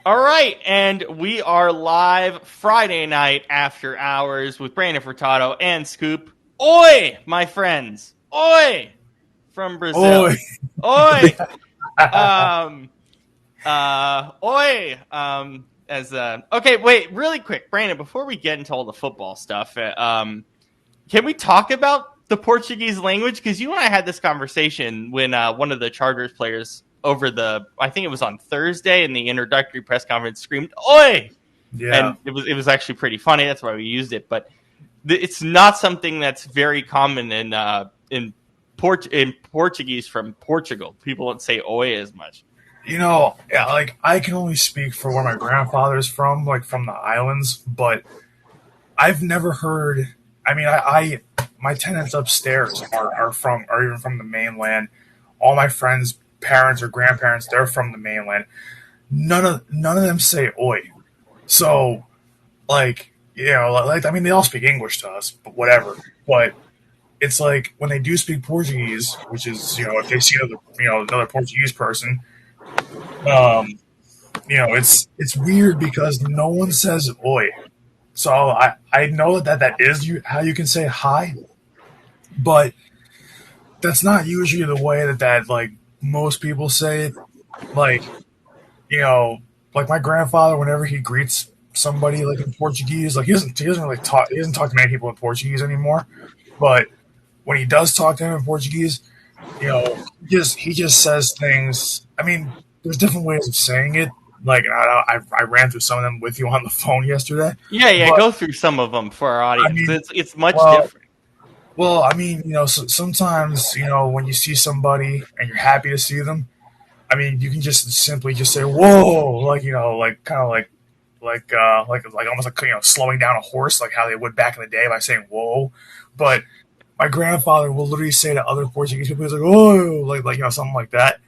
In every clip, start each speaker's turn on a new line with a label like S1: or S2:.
S1: All right, and we are live Friday night after hours with Brandon Furtado and Scoop. Oi, my friends. Oi from
S2: Oh,
S1: Brazil. Oi. Um oi. As okay, wait, really quick, Brandon, before we get into all the football stuff, can we talk about the Portuguese language? Because you and I had this conversation when one of the Chargers players over I think it was on Thursday in the introductory press conference screamed "Oi!"
S2: yeah.
S1: and it was actually pretty funny. That's why we used it, but it's not something that's very common in Portuguese from Portugal. People don't say "Oi" as much.
S2: Yeah, like I can only speak for where my grandfather's from, like from the islands, but I've never heard. I mean, my tenants upstairs are even from the mainland. All my friends' parents or grandparents, they're from the mainland. None of them say "oi." So, like I mean, they all speak English to us, but whatever. But it's like when they do speak Portuguese, which is if they see another Portuguese person, um, it's weird because no one says "oi." So I know that is how you can say hi, but that's not usually the way that like most people say it. Like you know, like my grandfather, whenever he greets somebody like in Portuguese, like he doesn't really talk. He doesn't talk to many people in Portuguese anymore. But when he does talk to him in Portuguese, he just says things. I mean, there's different ways of saying it. Like I ran through some of them with you on the phone yesterday,
S1: Yeah, yeah.
S2: but
S1: Go through some of them for our
S2: I
S1: audience.
S2: mean,
S1: It's much
S2: well,
S1: different.
S2: I mean, sometimes when you see somebody and you're happy to see them, I mean, you can just simply just say "whoa," like like kind of like almost like slowing down a horse, like how they would back in the day by saying "whoa." But my grandfather will literally say to other Portuguese people, he's like "oh," like something like that.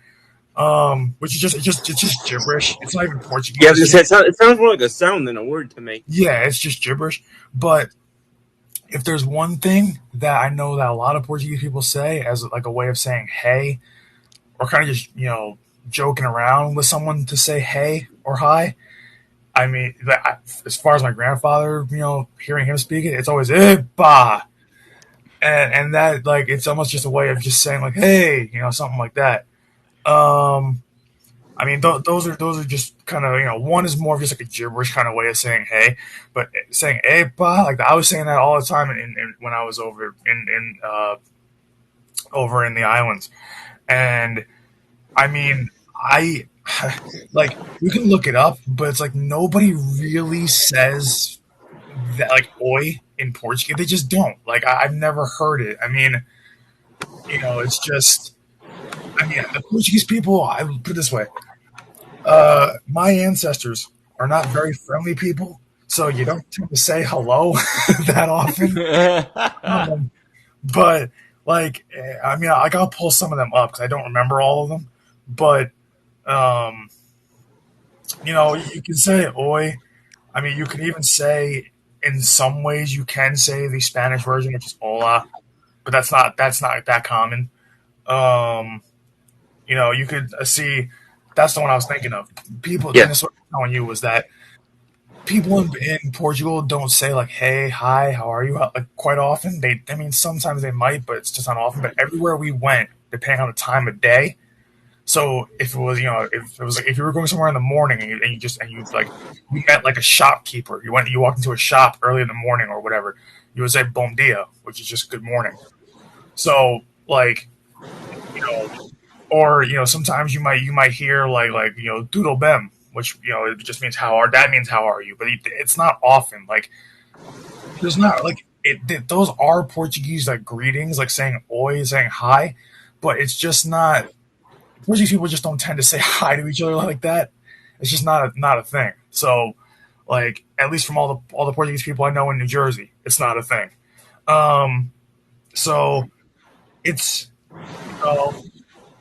S2: Which is it's just gibberish. It's not even
S3: Yeah,
S2: Portuguese.
S3: it sounds more like a sound than a word to me.
S2: Yeah, it's just gibberish. But if there's one thing that I know that a lot of Portuguese people say as like a way of saying "hey," or kind of just joking around with someone to say "hey" or "hi," I mean, as far as my grandfather, hearing him speak it, it's always "epa," and that like it's almost just a way of just saying like "hey," something like that. Um, I mean, those are just kind of one is more of just like a gibberish kind of way of saying "hey," but saying "epa," like I was saying that all the time when I was over in the islands, and I mean, I like you can look it up, but it's like nobody really says that like "oi" in Portuguese. They just don't. Like I've never heard it. I mean, it's just. I mean, the Portuguese people. I put it this way: my ancestors are not very friendly people, so you don't tend to say hello that often. Um, but I mean, I gotta pull some of them up because I don't remember all of them. But um, you can say "oi." I mean, you can even say in some ways you can say the Spanish version, which is "hola," but that's not that common. Um, you could see that's the one I was thinking of. People, and
S3: Yeah,
S2: this is what I'm telling you was that people in Portugal don't say like "hey," "hi," "how are you?" Like quite often. I mean, sometimes they might, but it's just not often. But everywhere we went, depending on the time of day. So if it was, if it was like if you were going somewhere in the morning you met like a shopkeeper, you walked into a shop early in the morning or whatever, you would say "bom dia," which is just good morning. So like you know, or sometimes you might hear like "doodle bem," which it just means that means how are you, but it's not often. Like there's not like those are Portuguese like greetings, like saying "oi," saying "hi," but it's just not. Portuguese people just don't tend to say hi to each other like that. It's just not a thing. So like at least from all the Portuguese people I know in New Jersey, it's not a thing. Um, so it's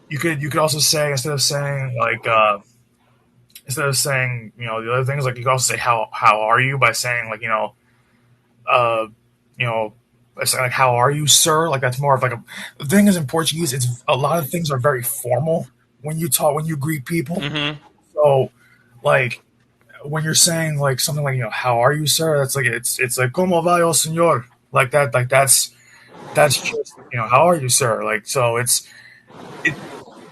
S2: you could also say instead of saying the other things, like you could also say how are you by saying like uh you know by saying like how are you sir, like that's more of like the thing is in Portuguese it's a lot of things are very formal when you greet people.
S1: hmm
S2: So like when you're saying like something like how are you, sir? That's like it's like como va el señor, like that, like that's just how are you, sir? Like so it.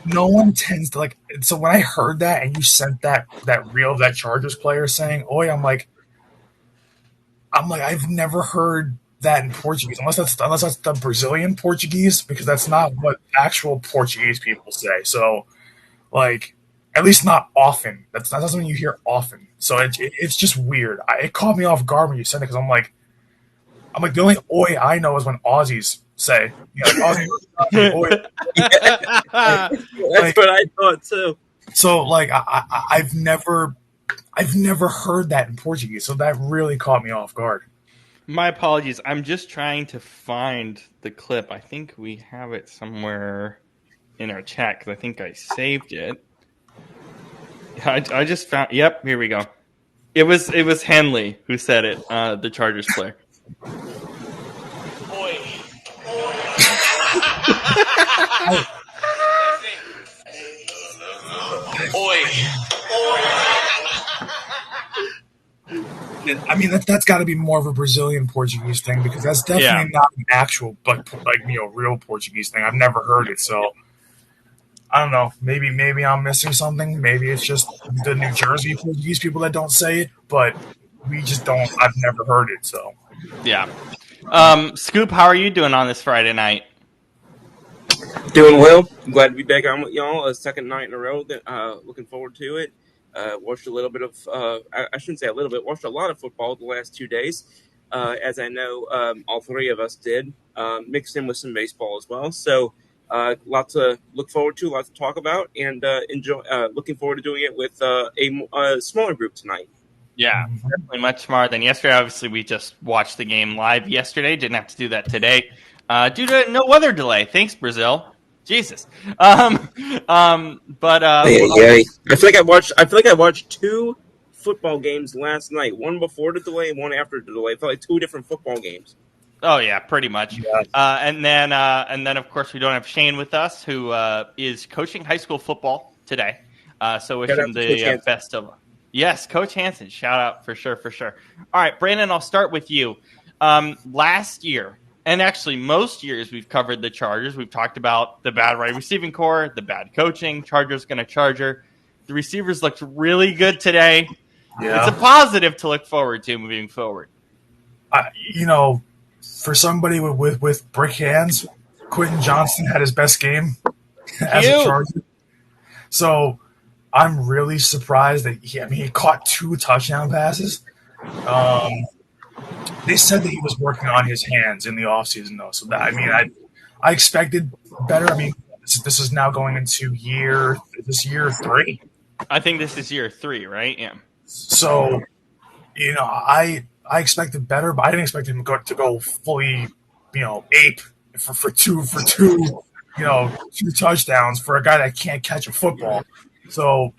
S2: No one tends to like. So when I heard that and you sent that reel of that Chargers player saying "Oi," I'm like I've never heard that in Portuguese unless that's the Brazilian Portuguese, because that's not what actual Portuguese people say. So like at least not often. That's not something you hear often. So it's just weird. It caught me off guard when you said it, because I'm like the only "Oi" I know is when Aussies say like Aussie "Oi."
S3: That's
S2: Like,
S3: what I thought too.
S2: so like I've never heard that in Portuguese, so that really caught me off guard.
S1: My apologies. I'm just trying to find the clip. I think we have it somewhere in our chat because I think I saved it. I just found. Yep, here we go. It was Henley who said it. The Chargers player.
S4: Oi. Oi.
S2: I mean that's got to be more of a Brazilian Portuguese thing, because that's definitely not an actual like real Portuguese thing. I've never heard it, so I don't know. Maybe I'm missing something. Maybe it's just the New Jersey Portuguese people that don't say it, but we just don't. I've never heard it, so.
S1: Yeah. Scoop, how are you doing on this Friday night?
S3: Doing well. Glad to be back on with y'all. A second night in a row. Looking forward to it. Watched a little bit of, I shouldn't say a little bit, watched a lot of football the last 2 days. As I know, all three of us did, mixed in with some baseball as well. So, lots to look forward to, lots to talk about, and enjoy. Looking forward to doing it with a smaller group tonight.
S1: Yeah, definitely much smarter than yesterday. Obviously, we just watched the game live yesterday. Didn't have to do that today due to no weather delay. Thanks, Brazil. Jesus. But
S3: I feel like I watched two football games last night. One before the delay and one after the delay. I felt like two different football games.
S1: Oh yeah, pretty much.
S2: Yeah.
S1: And then of course we don't have Shane with us, who is coaching high school football today. So wish him the best of. Yes, Coach Hansen. Shout out for sure. All right, Brandon, I'll start with you. Last year, and actually most years, we've covered the Chargers. We've talked about the bad wide receiving core, the bad coaching. Chargers going to Charger. The receivers looked really good today.
S2: Yeah.
S1: It's a positive to look forward to moving forward.
S2: For somebody with brick hands, Quentin Johnston had his best game as a Charger. So I'm really surprised that he caught 2 touchdown passes. They said that he was working on his hands in the offseason, though. So I expected better. I mean, this is now going into year 3.
S1: I think this is year 3, right? Yeah.
S2: So, I expected better, but I didn't expect him to go fully, ape for two 2 touchdowns for a guy that can't catch a football. So,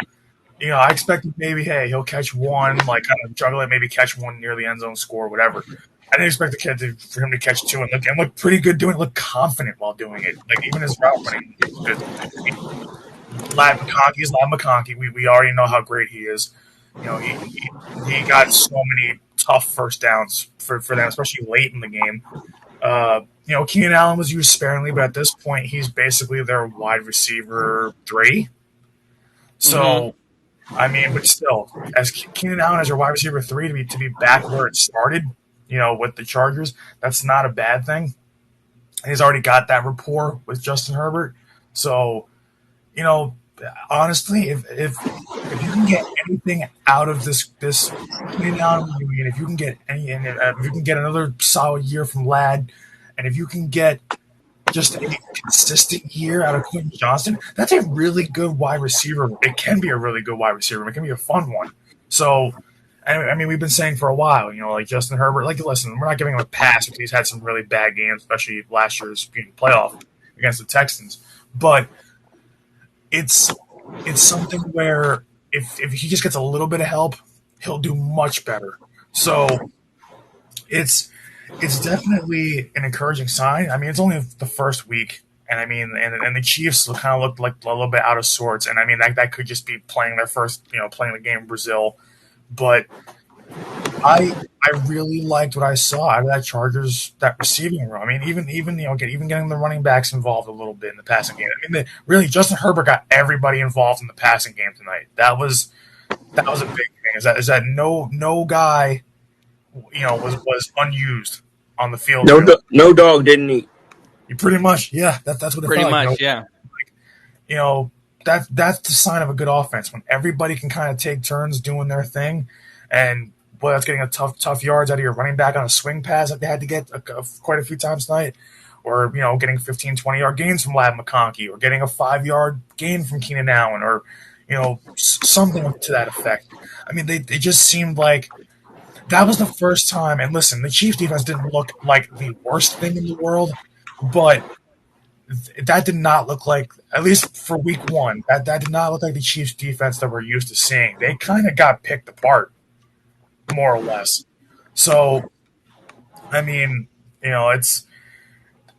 S2: I expected maybe, hey, he'll catch one, like kind of juggle it, maybe catch one near the end zone, score, whatever. I didn't expect for him to catch 2 and look pretty good doing it, look confident while doing it. Like even his route running is good. Lad McConkey is Lad McConkey. We already know how great he is. He got so many tough first downs for them, especially late in the game. Keenan Allen was used sparingly, but at this point, he's basically their wide receiver 3. So, I mean, but still, as Keenan Allen as your wide receiver 3 to be back where it started, with the Chargers, that's not a bad thing. And he's already got that rapport with Justin Herbert. So, honestly, if you can get anything out of this Keenan Allen reunion, if you can get if you can get another solid year from Ladd, and if you can get just a consistent year out of Quentin Johnston, that's a really good wide receiver. It can be a really good wide receiver. It can be a fun one. So, I mean, we've been saying for a while, like Justin Herbert, listen, we're not giving him a pass because he's had some really bad games, especially last year's playoff against the Texans. But it's something where if he just gets a little bit of help, he'll do much better. So it's definitely an encouraging sign. I mean, it's only the first week, and I mean, and the Chiefs kind of looked like a little bit out of sorts. And I mean, that could just be playing their first, playing the game in Brazil. but I really liked what I saw out of that receiving room. I mean, even even getting the running backs involved a little bit in the passing game. I mean, really Justin Herbert got everybody involved in the passing game tonight. That was a big thing. Is that no guy was unused on the field really.
S3: No dog didn't eat.
S2: You pretty much, yeah, that's what it
S1: Pretty
S2: felt like.
S1: much, yeah.
S2: You know, that's the sign of a good offense when everybody can kind of take turns doing their thing, and boy, that's getting a tough yards out of your running back on a swing pass like they had to get quite a few times tonight, or getting 15, 20 yard gains from Lab McConkey, or getting a 5 yard gain from Keenan Allen, or something to that effect. I mean, they just seemed like that was the first time. And listen, the Chiefs defense didn't look like the worst thing in the world, but that did not look like, at least for week one, that did not look like the Chiefs defense that we're used to seeing. They kind of got picked apart, more or less. So, I mean, it's,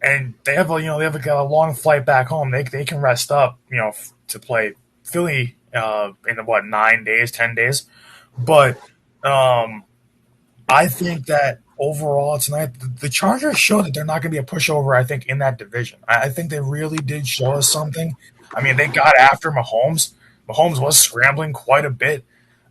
S2: and they have a long flight back home. They can rest up, to play Philly in what, 9 days, 10 days. But I think that overall tonight, the Chargers showed that they're not going to be a pushover. I think in that division, I think they really did show us something. I mean, they got after Mahomes. Mahomes was scrambling quite a bit,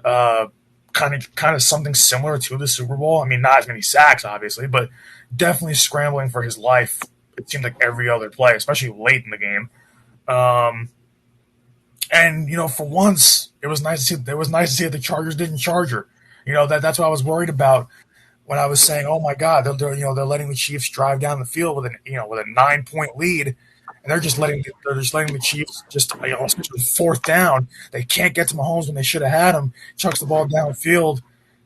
S2: kind of something similar to the Super Bowl. I mean, not as many sacks, obviously, but definitely scrambling for his life. It seemed like every other play, especially late in the game. Um, and for once, it was nice to see. It was nice to see that the Chargers didn't charge her. That's what I was worried about when I was saying, "Oh my God, they're letting the Chiefs drive down the field with a 9 point lead, and they're just letting the Chiefs just especially fourth down. They can't get to Mahomes when they should have had him. Chucks the ball downfield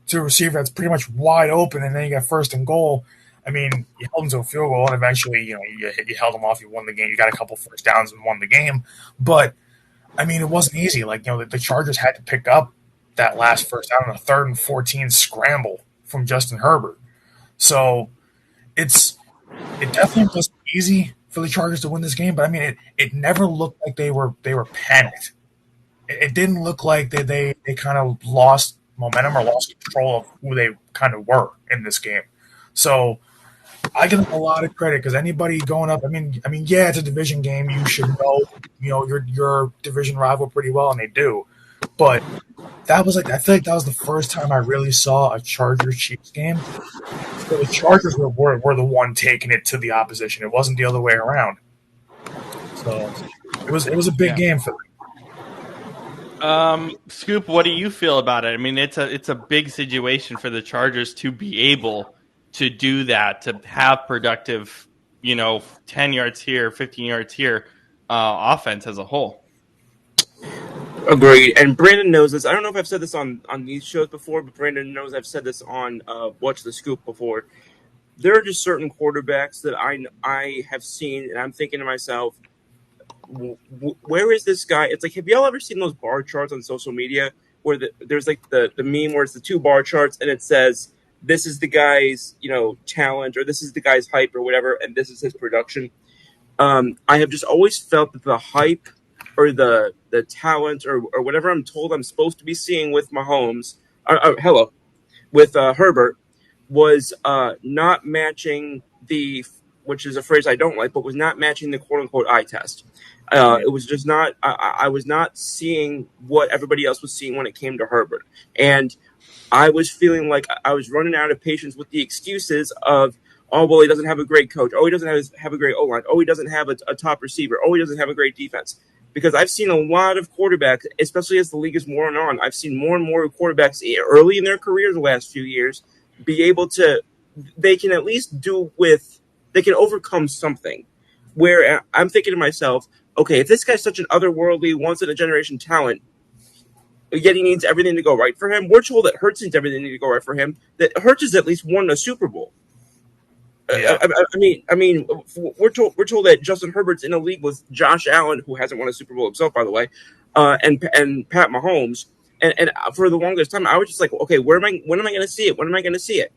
S2: to a receiver that's pretty much wide open, and then you got first and goal. I mean, you held them to a field goal, and eventually, you held them off. You won the game. You got a couple first downs and won the game, but I mean, it wasn't easy. Like, the Chargers had to pick up that last first down on a 3rd and 14 scramble from Justin Herbert. So it definitely wasn't easy for the Chargers to win this game, but I mean, it never looked like they were panicked. It didn't look like they kind of lost momentum or lost control of who they kind of were in this game. So I give them a lot of credit because anybody going up, I mean, yeah, it's a division game. You should know, your division rival pretty well, and they do. But I feel like that was the first time I really saw a Chargers Chiefs game. So the Chargers were the one taking it to the opposition. It wasn't the other way around. So it was a big game for them.
S1: Scoop, what do you feel about it? I mean, it's a big situation for the Chargers to be able to do that, to have productive, 10 yards here, 15 yards here, offense as a whole.
S3: Agreed. And Brandon knows this. I don't know if I've said this on these shows before, but Brandon knows I've said this on Watch the Scoop before. There are just certain quarterbacks that I have seen, and I'm thinking to myself, where is this guy? It's like, have y'all ever seen those bar charts on social media where there's like the meme where it's the two bar charts and it says, this is the guy's, talent, or this is the guy's hype or whatever, and this is his production. I have just always felt that the hype or the talent or whatever I'm told I'm supposed to be seeing with Mahomes, with Herbert, was not matching which is a phrase I don't like, but was not matching the quote unquote eye test. It was just not. I was not seeing what everybody else was seeing when it came to Herbert, and I was feeling like I was running out of patience with the excuses of, oh, well, he doesn't have a great coach. Oh, he doesn't have a great O-line. Oh, he doesn't have a top receiver. Oh, he doesn't have a great defense. Because I've seen a lot of quarterbacks, especially as the league is more on, I've seen more and more quarterbacks early in their career the last few years be able to, they can at least they can overcome something. Where I'm thinking to myself, okay, if this guy's such an otherworldly, once-in-a-generation talent, yet he needs everything to go right for him, we're told that Hurts needs everything to go right for him, that Hurts has at least won a Super Bowl.
S2: Yeah.
S3: I mean, we're told that Justin Herbert's in a league with Josh Allen, who hasn't won a Super Bowl himself, by the way, and Pat Mahomes. And for the longest time, I was just like, okay, when am I going to see it? When am I going to see it?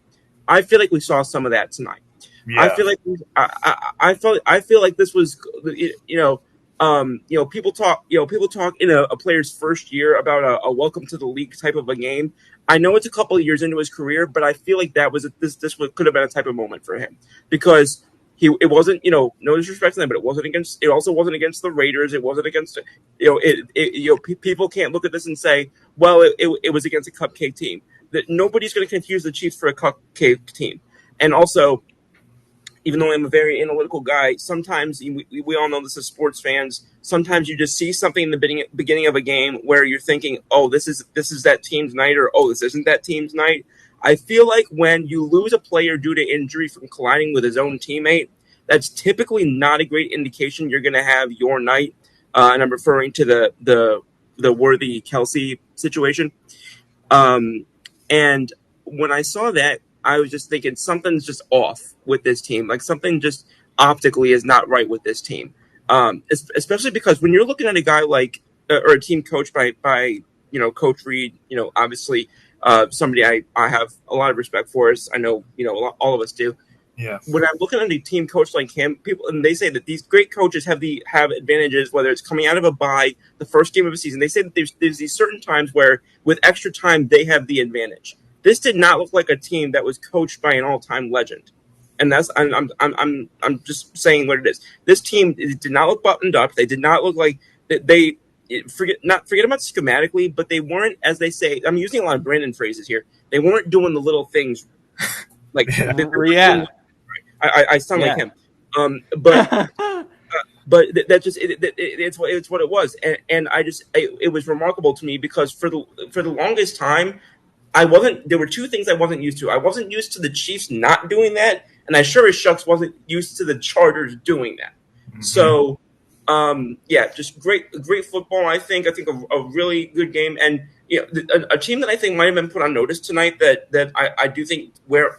S3: I feel like we saw some of that tonight.
S2: Yeah.
S3: I feel like I feel like this was, People talk in a player's first year about a welcome to the league type of a game. I know it's a couple of years into his career, but I feel like this could have been a type of moment for him because it wasn't, no disrespect to them, but it also wasn't against the Raiders. It wasn't against, people can't look at this and say, well, it was against a cupcake team. That nobody's going to confuse the Chiefs for a cupcake team. And also, even though I'm a very analytical guy, sometimes we all know this as sports fans. Sometimes you just see something in the beginning of a game where you're thinking, "Oh, this is that team's night," or "Oh, this isn't that team's night." I feel like when you lose a player due to injury from colliding with his own teammate, that's typically not a great indication you're going to have your night. And I'm referring to the Worthy Kelsey situation. And when I saw that, I was just thinking something's just off with this team. Like something just optically is not right with this team. Especially because when you're looking at a guy like or a team coached by Coach Reed, obviously somebody I have a lot of respect for. As I know, all of us do.
S2: Yeah.
S3: When I'm looking at a team coach like him, and they say that these great coaches have advantages, whether it's coming out of a bye, the first game of a season. They say that there's these certain times where with extra time they have the advantage. This did not look like a team that was coached by an all-time legend, and I'm just saying what it is. This team did not look buttoned up. They did not look like forget about schematically, but they weren't, as they say. I'm using a lot of Brandon phrases here. They weren't doing the little things like
S1: yeah.
S3: I sound like him, but that just it's what it was, and it was remarkable to me because for the longest time there were two things I wasn't used to. I wasn't used to the Chiefs not doing that, and I sure as shucks wasn't used to the Chargers doing that. Mm-hmm. So just great football. I think a really good game, and a team that I think might have been put on notice tonight that I do think where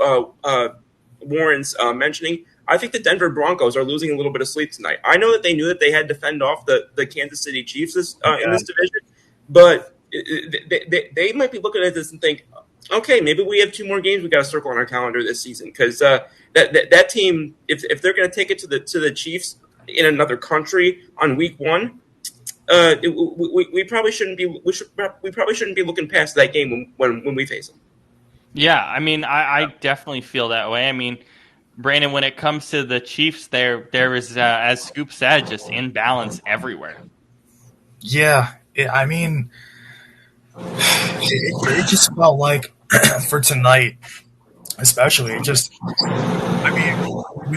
S3: Warren's mentioning. I think the Denver Broncos are losing a little bit of sleep tonight. I know that they knew that they had to fend off the Kansas City Chiefs in this division, but they might be looking at this and think, okay, maybe we have two more games we got to circle on our calendar this season because that team, if they're going to take it to the Chiefs in another country on week 1, we probably shouldn't be looking past that game when we face them.
S1: Yeah, I mean, I definitely feel that way. I mean, Brandon, when it comes to the Chiefs, there is, as Scoop said, just imbalance everywhere.
S2: Yeah, I mean, it just felt like for tonight, especially, we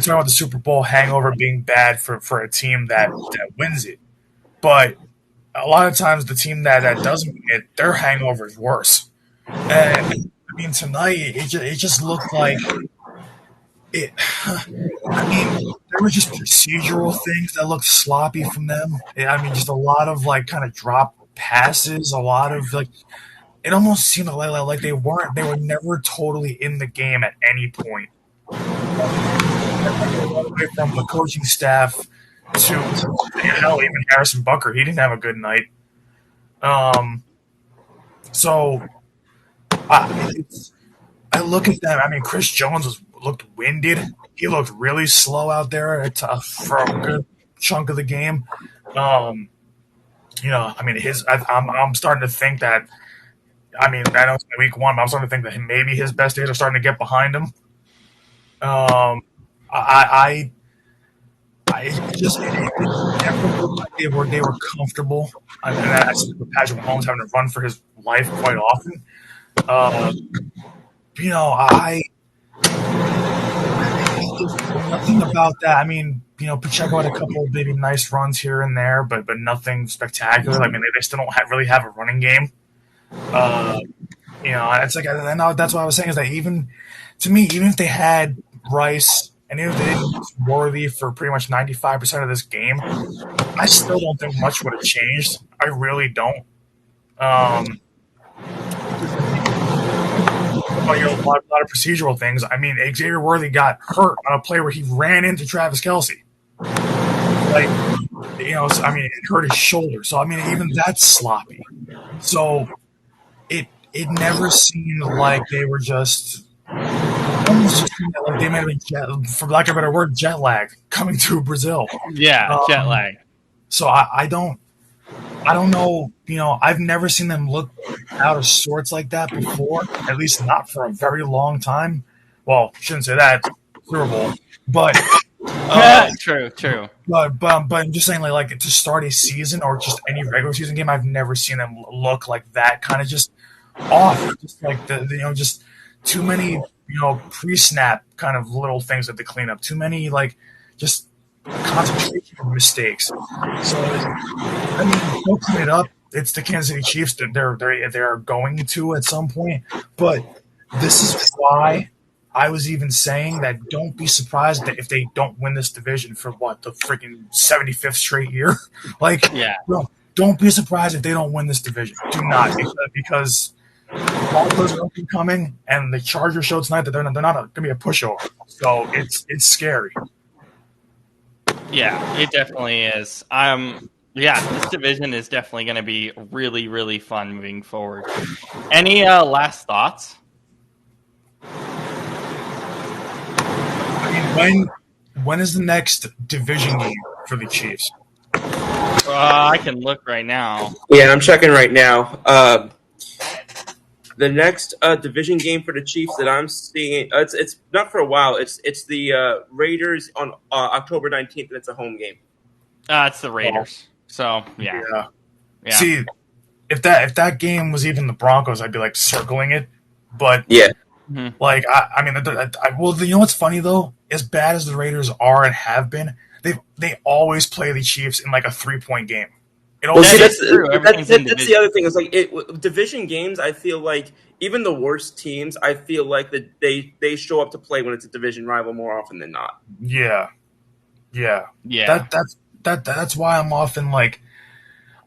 S2: talk about the Super Bowl hangover being bad for a team that wins it, but a lot of times the team that doesn't win it, their hangover is worse. And I mean, tonight it just looked like it. I mean, there were just procedural things that looked sloppy from them. Just a lot of kind of drop passes, a lot of it almost seemed like they were never totally in the game at any point. From the coaching staff to hell, even Harrison Butker, he didn't have a good night. So I look at them. I mean, Chris Jones looked winded. He looked really slow out there for a good chunk of the game. I'm starting to think that. I know it's week 1, but I'm starting to think that maybe his best days are starting to get behind him. It looked like they were comfortable. That's Patrick Mahomes having to run for his life quite often. Nothing about that. I mean, Pacheco had a couple of maybe nice runs here and there, but nothing spectacular. I mean, they still don't really have a running game. It's like, and that's what I was saying is that even if they had Rice and even if they didn't use Worthy for pretty much 95% of this game, I still don't think much would have changed. I really don't. A lot of procedural things. I mean, Xavier Worthy got hurt on a play where he ran into Travis Kelce. It hurt his shoulder. So, even that's sloppy. So, it never seemed like they were just almost just like they might have been, for lack of a better word, jet lag coming through Brazil.
S1: Yeah, jet lag.
S2: So I don't know. I've never seen them look out of sorts like that before. At least not for a very long time. Well, shouldn't say that. Super Bowl, but
S1: True.
S2: but I'm just saying like to start a season or just any regular season game, I've never seen them look like that. Kind of just off, just like just too many pre-snap kind of little things that they clean up. Too many like just concentration mistakes. So I mean, they'll clean it up. It's the Kansas City Chiefs. They're going to at some point, but this is why I was even saying that don't be surprised that if they don't win this division for what the freaking 75th straight year. Like,
S1: Yeah.
S2: don't be surprised if they don't win this division. Do not because the Broncos are up and coming, and the Chargers showed tonight that they're not going to be a pushover. So it's scary.
S1: Yeah, it definitely is. Yeah, this division is definitely going to be really, really fun moving forward. Any last thoughts?
S2: I mean, when is the next division game for the Chiefs?
S1: I can look right now.
S3: Yeah, I'm checking right now. The next division game for the Chiefs that I'm seeing, it's not for a while. It's the Raiders on October 19th, and it's a home game.
S1: It's the Raiders. So yeah.
S2: See, if that game was even the Broncos, I'd be like circling it. But
S3: yeah,
S2: like I mean, well, you know what's funny though? As bad as the Raiders are and have been, they always play the Chiefs in like a 3-point game.
S3: Well, see, that's the other thing. Is like division games. I feel like even the worst teams, I feel like that they show up to play when it's a division rival more often than not.
S2: Yeah. That's why I'm often like,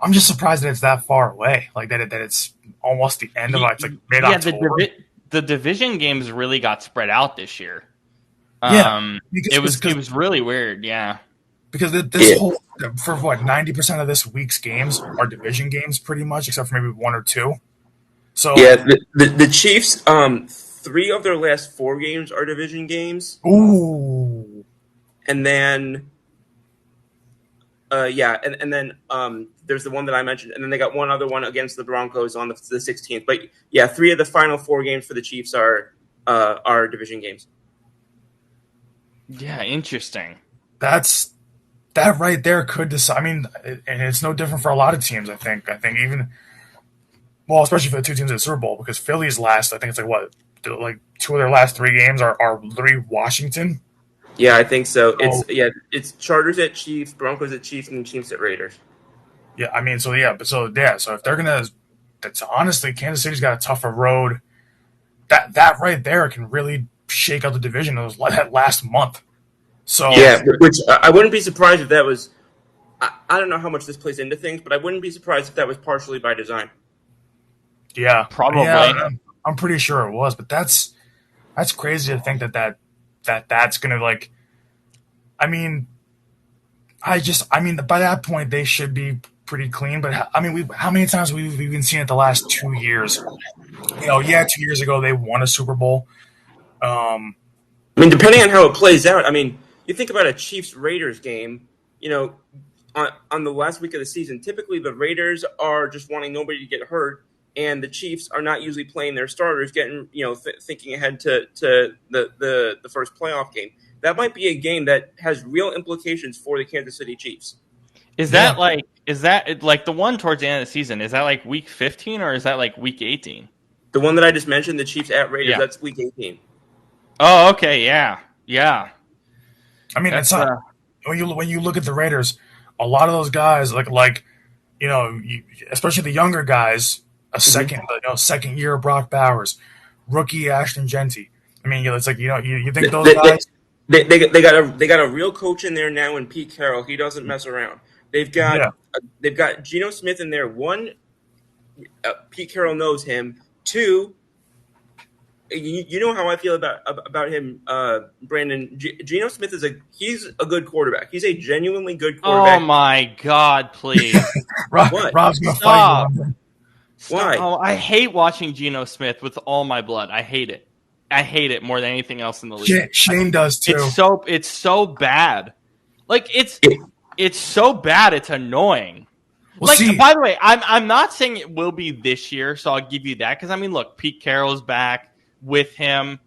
S2: I'm just surprised that it's that far away. Like that it's almost the end of it. It's like mid-October.
S1: The division games really got spread out this year. It was really weird. Yeah.
S2: Because this whole, for what, 90% of this week's games are division games pretty much, except for maybe 1 or 2. So
S3: yeah, the Chiefs, 3 of their last 4 games are division games.
S2: Ooh.
S3: And then, and then there's the one that I mentioned, and then they got one other one against the Broncos on the 16th. But yeah, 3 of the final 4 games for the Chiefs are division games.
S1: Yeah, interesting.
S2: That right there could decide. I mean, and it's no different for a lot of teams. I think even, well, especially for the 2 teams in the Super Bowl, because Philly's last, I think it's like what, like 2 of their last 3 games are literally Washington.
S3: Yeah, I think so. It's Chargers at Chiefs, Broncos at Chiefs, and Chiefs at Raiders.
S2: Yeah, I mean, so if they're gonna, that's honestly, Kansas City's got a tougher road. That right there can really shake out the division that last month. So
S3: yeah, which I wouldn't be surprised if that was. I don't know how much this plays into things, but I wouldn't be surprised if that was partially by design.
S2: Yeah,
S1: probably.
S2: Yeah, I'm pretty sure it was, but that's crazy to think that's gonna like. I mean, by that point they should be pretty clean. But I mean, how many times we've been seeing it the last 2 years? 2 years ago they won a Super Bowl.
S3: I mean, depending on how it plays out, I mean, you think about a Chiefs-Raiders game, on the last week of the season, typically the Raiders are just wanting nobody to get hurt, and the Chiefs are not usually playing their starters, getting, thinking ahead to the first playoff game. That might be a game that has real implications for the Kansas City Chiefs.
S1: Is that like the one towards the end of the season? Is that like week 15 or is that like week 18?
S3: The one that I just mentioned, the Chiefs at Raiders, that's week 18.
S1: Oh, okay, yeah.
S2: I mean, it's not when you look at the Raiders, a lot of those guys especially the younger guys, second year Brock Bowers, rookie Ashton Genty. I mean, it's like you think those guys.
S3: They got a real coach in there now in Pete Carroll. He doesn't mess around. They've got Geno Smith in there. 1, Pete Carroll knows him. 2, you know how I feel about him, Brandon. Geno Smith he's a good quarterback. He's a genuinely good quarterback.
S1: Oh my God! Please,
S2: Rob's gonna fight you.
S3: Why?
S1: Oh, I hate watching Geno Smith with all my blood. I hate it. I hate it more than anything else in the league.
S2: Shane does too.
S1: It's so bad. Like it's so bad, it's annoying.
S2: Well, see,
S1: by the way, I'm not saying it will be this year, so I'll give you that. Because, I mean, look, Pete Carroll's back with him.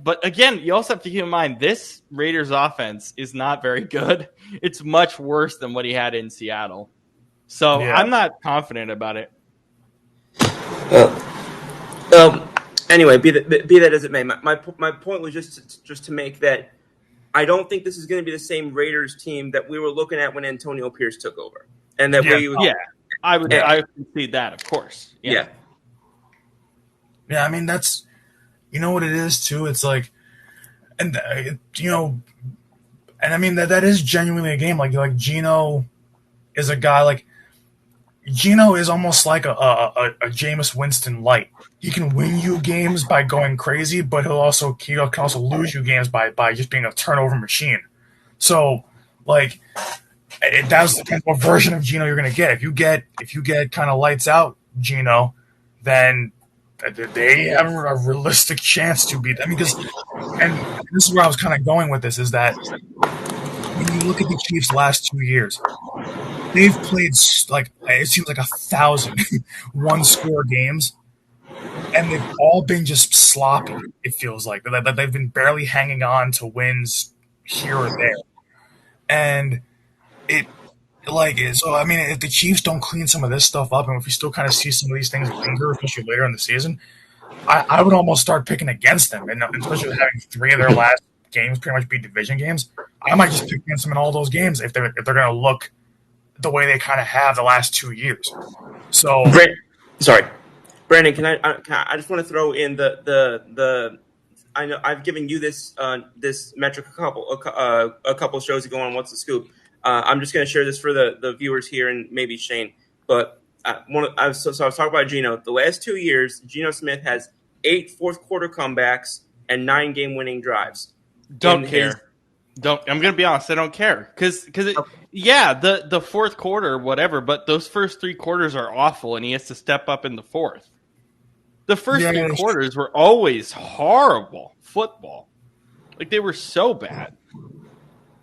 S1: But again, you also have to keep in mind, this Raiders offense is not very good. It's much worse than what he had in Seattle. So
S2: yeah.
S1: I'm not confident about it.
S3: Anyway, be that as it may, my point was just to make that I don't think this is going to be the same Raiders team that we were looking at when Antonio Pierce took over, and that
S1: I would concede that, of course.
S3: Yeah.
S2: I mean, that's, you know what it is too. It's like, and and I mean that is genuinely a game. Like Gino is a guy, like Gino is almost like a Jameis Winston light. He can win you games by going crazy, but he can also lose you games by just being a turnover machine. So, like, that's the kind of version of Gino you're going to get. If you get kind of lights out Gino, then they have a realistic chance to beat them. And this is where I was kind of going with this, is that when you look at the Chiefs' last 2 years, they've played, like, it seems like 1,000 one-score games, and they've all been just sloppy. It feels like they've been barely hanging on to wins here or there, and so. I mean, if the Chiefs don't clean some of this stuff up, and if we still kind of see some of these things linger, especially later in the season, I would almost start picking against them, and especially having 3 of their last games pretty much be division games. I might just pick against them in all those games if they're going to look the way they kind of have the last 2 years. So,
S3: sorry, Brandon, can I just want to throw in the I know I've given you this metric a couple shows ago on What's the Scoop. I'm just going to share this for the viewers here and maybe Shane. But I was talking about Geno. The last 2 years, Geno Smith has 8 fourth-quarter comebacks and 9 game-winning drives.
S1: Don't care. I'm going to be honest. I don't care. Because the fourth quarter, whatever, but those first 3 quarters are awful, and he has to step up in the fourth. The first 3 quarters were always horrible football. Like, they were so bad.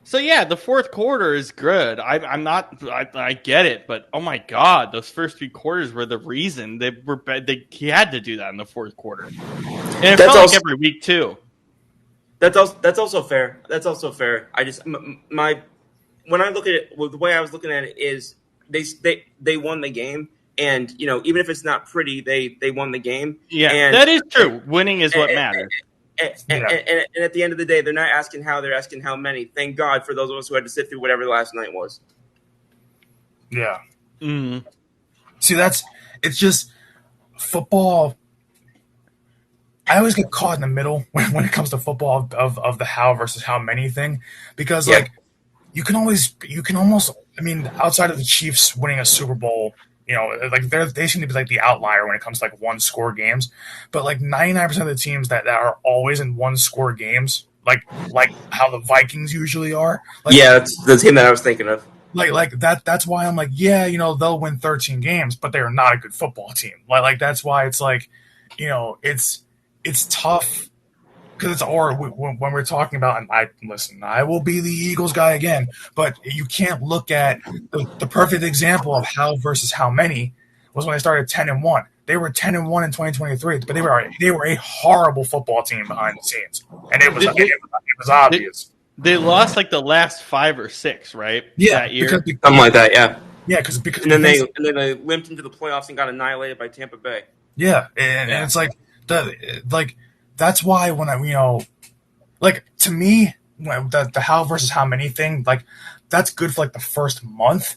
S1: So, yeah, the fourth quarter is good. I get it, but oh my God, those first 3 quarters were the reason they were bad. He had to do that in the fourth quarter. And it felt like every week, too.
S3: That's also fair. That's also fair. I just when I look at it, the way I was looking at it is they won the game, and even if it's not pretty, they won the game.
S1: Yeah, and that is true. Winning is what matters.
S3: And at the end of the day, they're not asking how; they're asking how many. Thank God for those of us who had to sit through whatever last night was.
S2: Yeah.
S1: Mm-hmm.
S2: See, it's just football. I always get caught in the middle when it comes to football of the how versus how many thing, because like you can almost, I mean, outside of the Chiefs winning a Super Bowl, like they seem to be like the outlier when it comes to like 1-score games, but like 99% of the teams that are always in 1-score games, like how the Vikings usually are. Like,
S3: that's the team that I was thinking of.
S2: Like that's why I'm like, they'll win 13 games, but they are not a good football team. Like that's why it's like, it's tough because when we're talking about, and I will be the Eagles guy again, but you can't look at the perfect example of how versus how many was when they started 10-1. They were 10-1 in 2023, but they were a horrible football team behind the scenes, and it was obvious.
S1: They lost like the last 5 or 6, right?
S2: Yeah,
S1: that year,
S3: something like that. Yeah,
S2: yeah, because
S3: and then they limped into the playoffs and got annihilated by Tampa Bay.
S2: Yeah, and it's like that's why when to me, the how versus how many thing, like that's good for like the first month,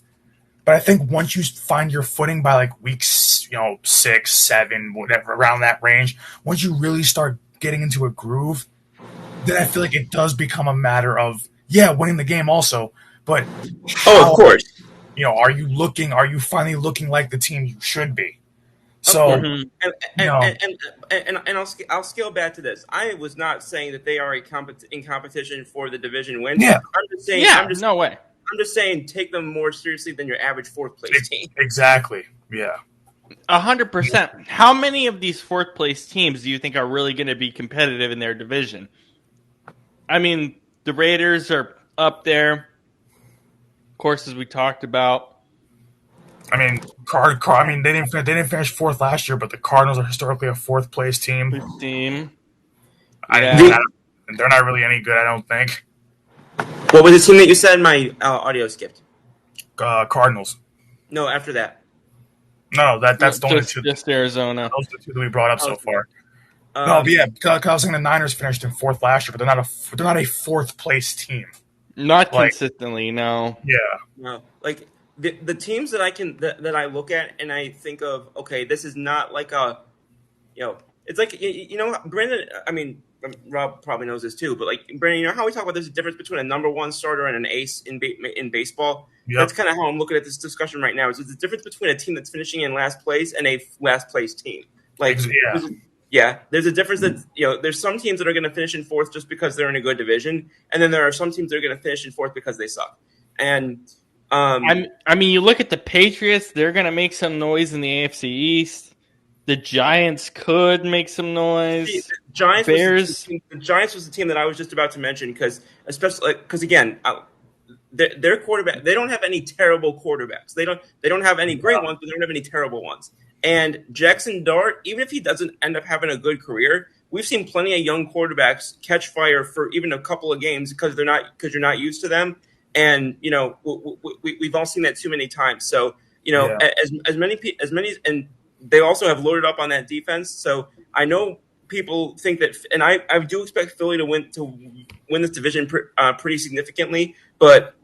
S2: but I think once you find your footing by like weeks, 6, 7, whatever around that range, once you really start getting into a groove, then I feel like it does become a matter of winning the game also, but
S3: of course,
S2: are you finally looking like the team you should be? So,
S3: and I'll scale back to this. I was not saying that they are in competition for the division win.
S2: Yeah,
S3: I'm just saying.
S1: No way.
S3: I'm just saying, take them more seriously than your average 4th place team.
S2: Exactly. Yeah.
S1: 100%. How many of these 4th place teams do you think are really going to be competitive in their division? I mean, the Raiders are up there. Of course, as we talked about.
S2: I mean, I mean, they didn't finish fourth last year, but the Cardinals are historically a fourth place team.
S1: His team.
S2: Yeah. They're not really any good, I don't think.
S3: What was the team that you said? My audio skipped.
S2: Cardinals.
S3: No, after that.
S2: No, that's the only two.
S1: Just Arizona.
S2: Those are the two that we brought up so far.
S3: Um,
S2: No, but yeah, because I was saying the Niners finished in fourth last year, but they're not a fourth place team.
S1: Not consistently, no.
S2: Yeah.
S3: No, like the teams that I look at and I think of, okay, this is not like a, it's like, Brandon. I mean, Rob probably knows this too, but like Brandon, you know how we talk about there's a difference between a number one starter and an ace in baseball.
S2: Yep.
S3: That's kind of how I'm looking at this discussion right now. Is the difference between a team that's finishing in last place and a last place team. Like, yeah, there's a difference that, there's some teams that are going to finish in fourth just because they're in a good division. And then there are some teams that are going to finish in fourth because they suck. And
S1: I mean, you look at the Patriots, they're going to make some noise in the AFC East. The Giants could make some noise.
S3: The Giants was the team that I was just about to mention because again, their quarterback, they don't have any terrible quarterbacks. They don't have any great ones, but they don't have any terrible ones. And Jackson Dart, even if he doesn't end up having a good career, we've seen plenty of young quarterbacks catch fire for even a couple of games because you're not used to them. And we've all seen that too many times. So as many, and they also have loaded up on that defense. So I know people think that, and I do expect Philly to win this division pretty significantly. But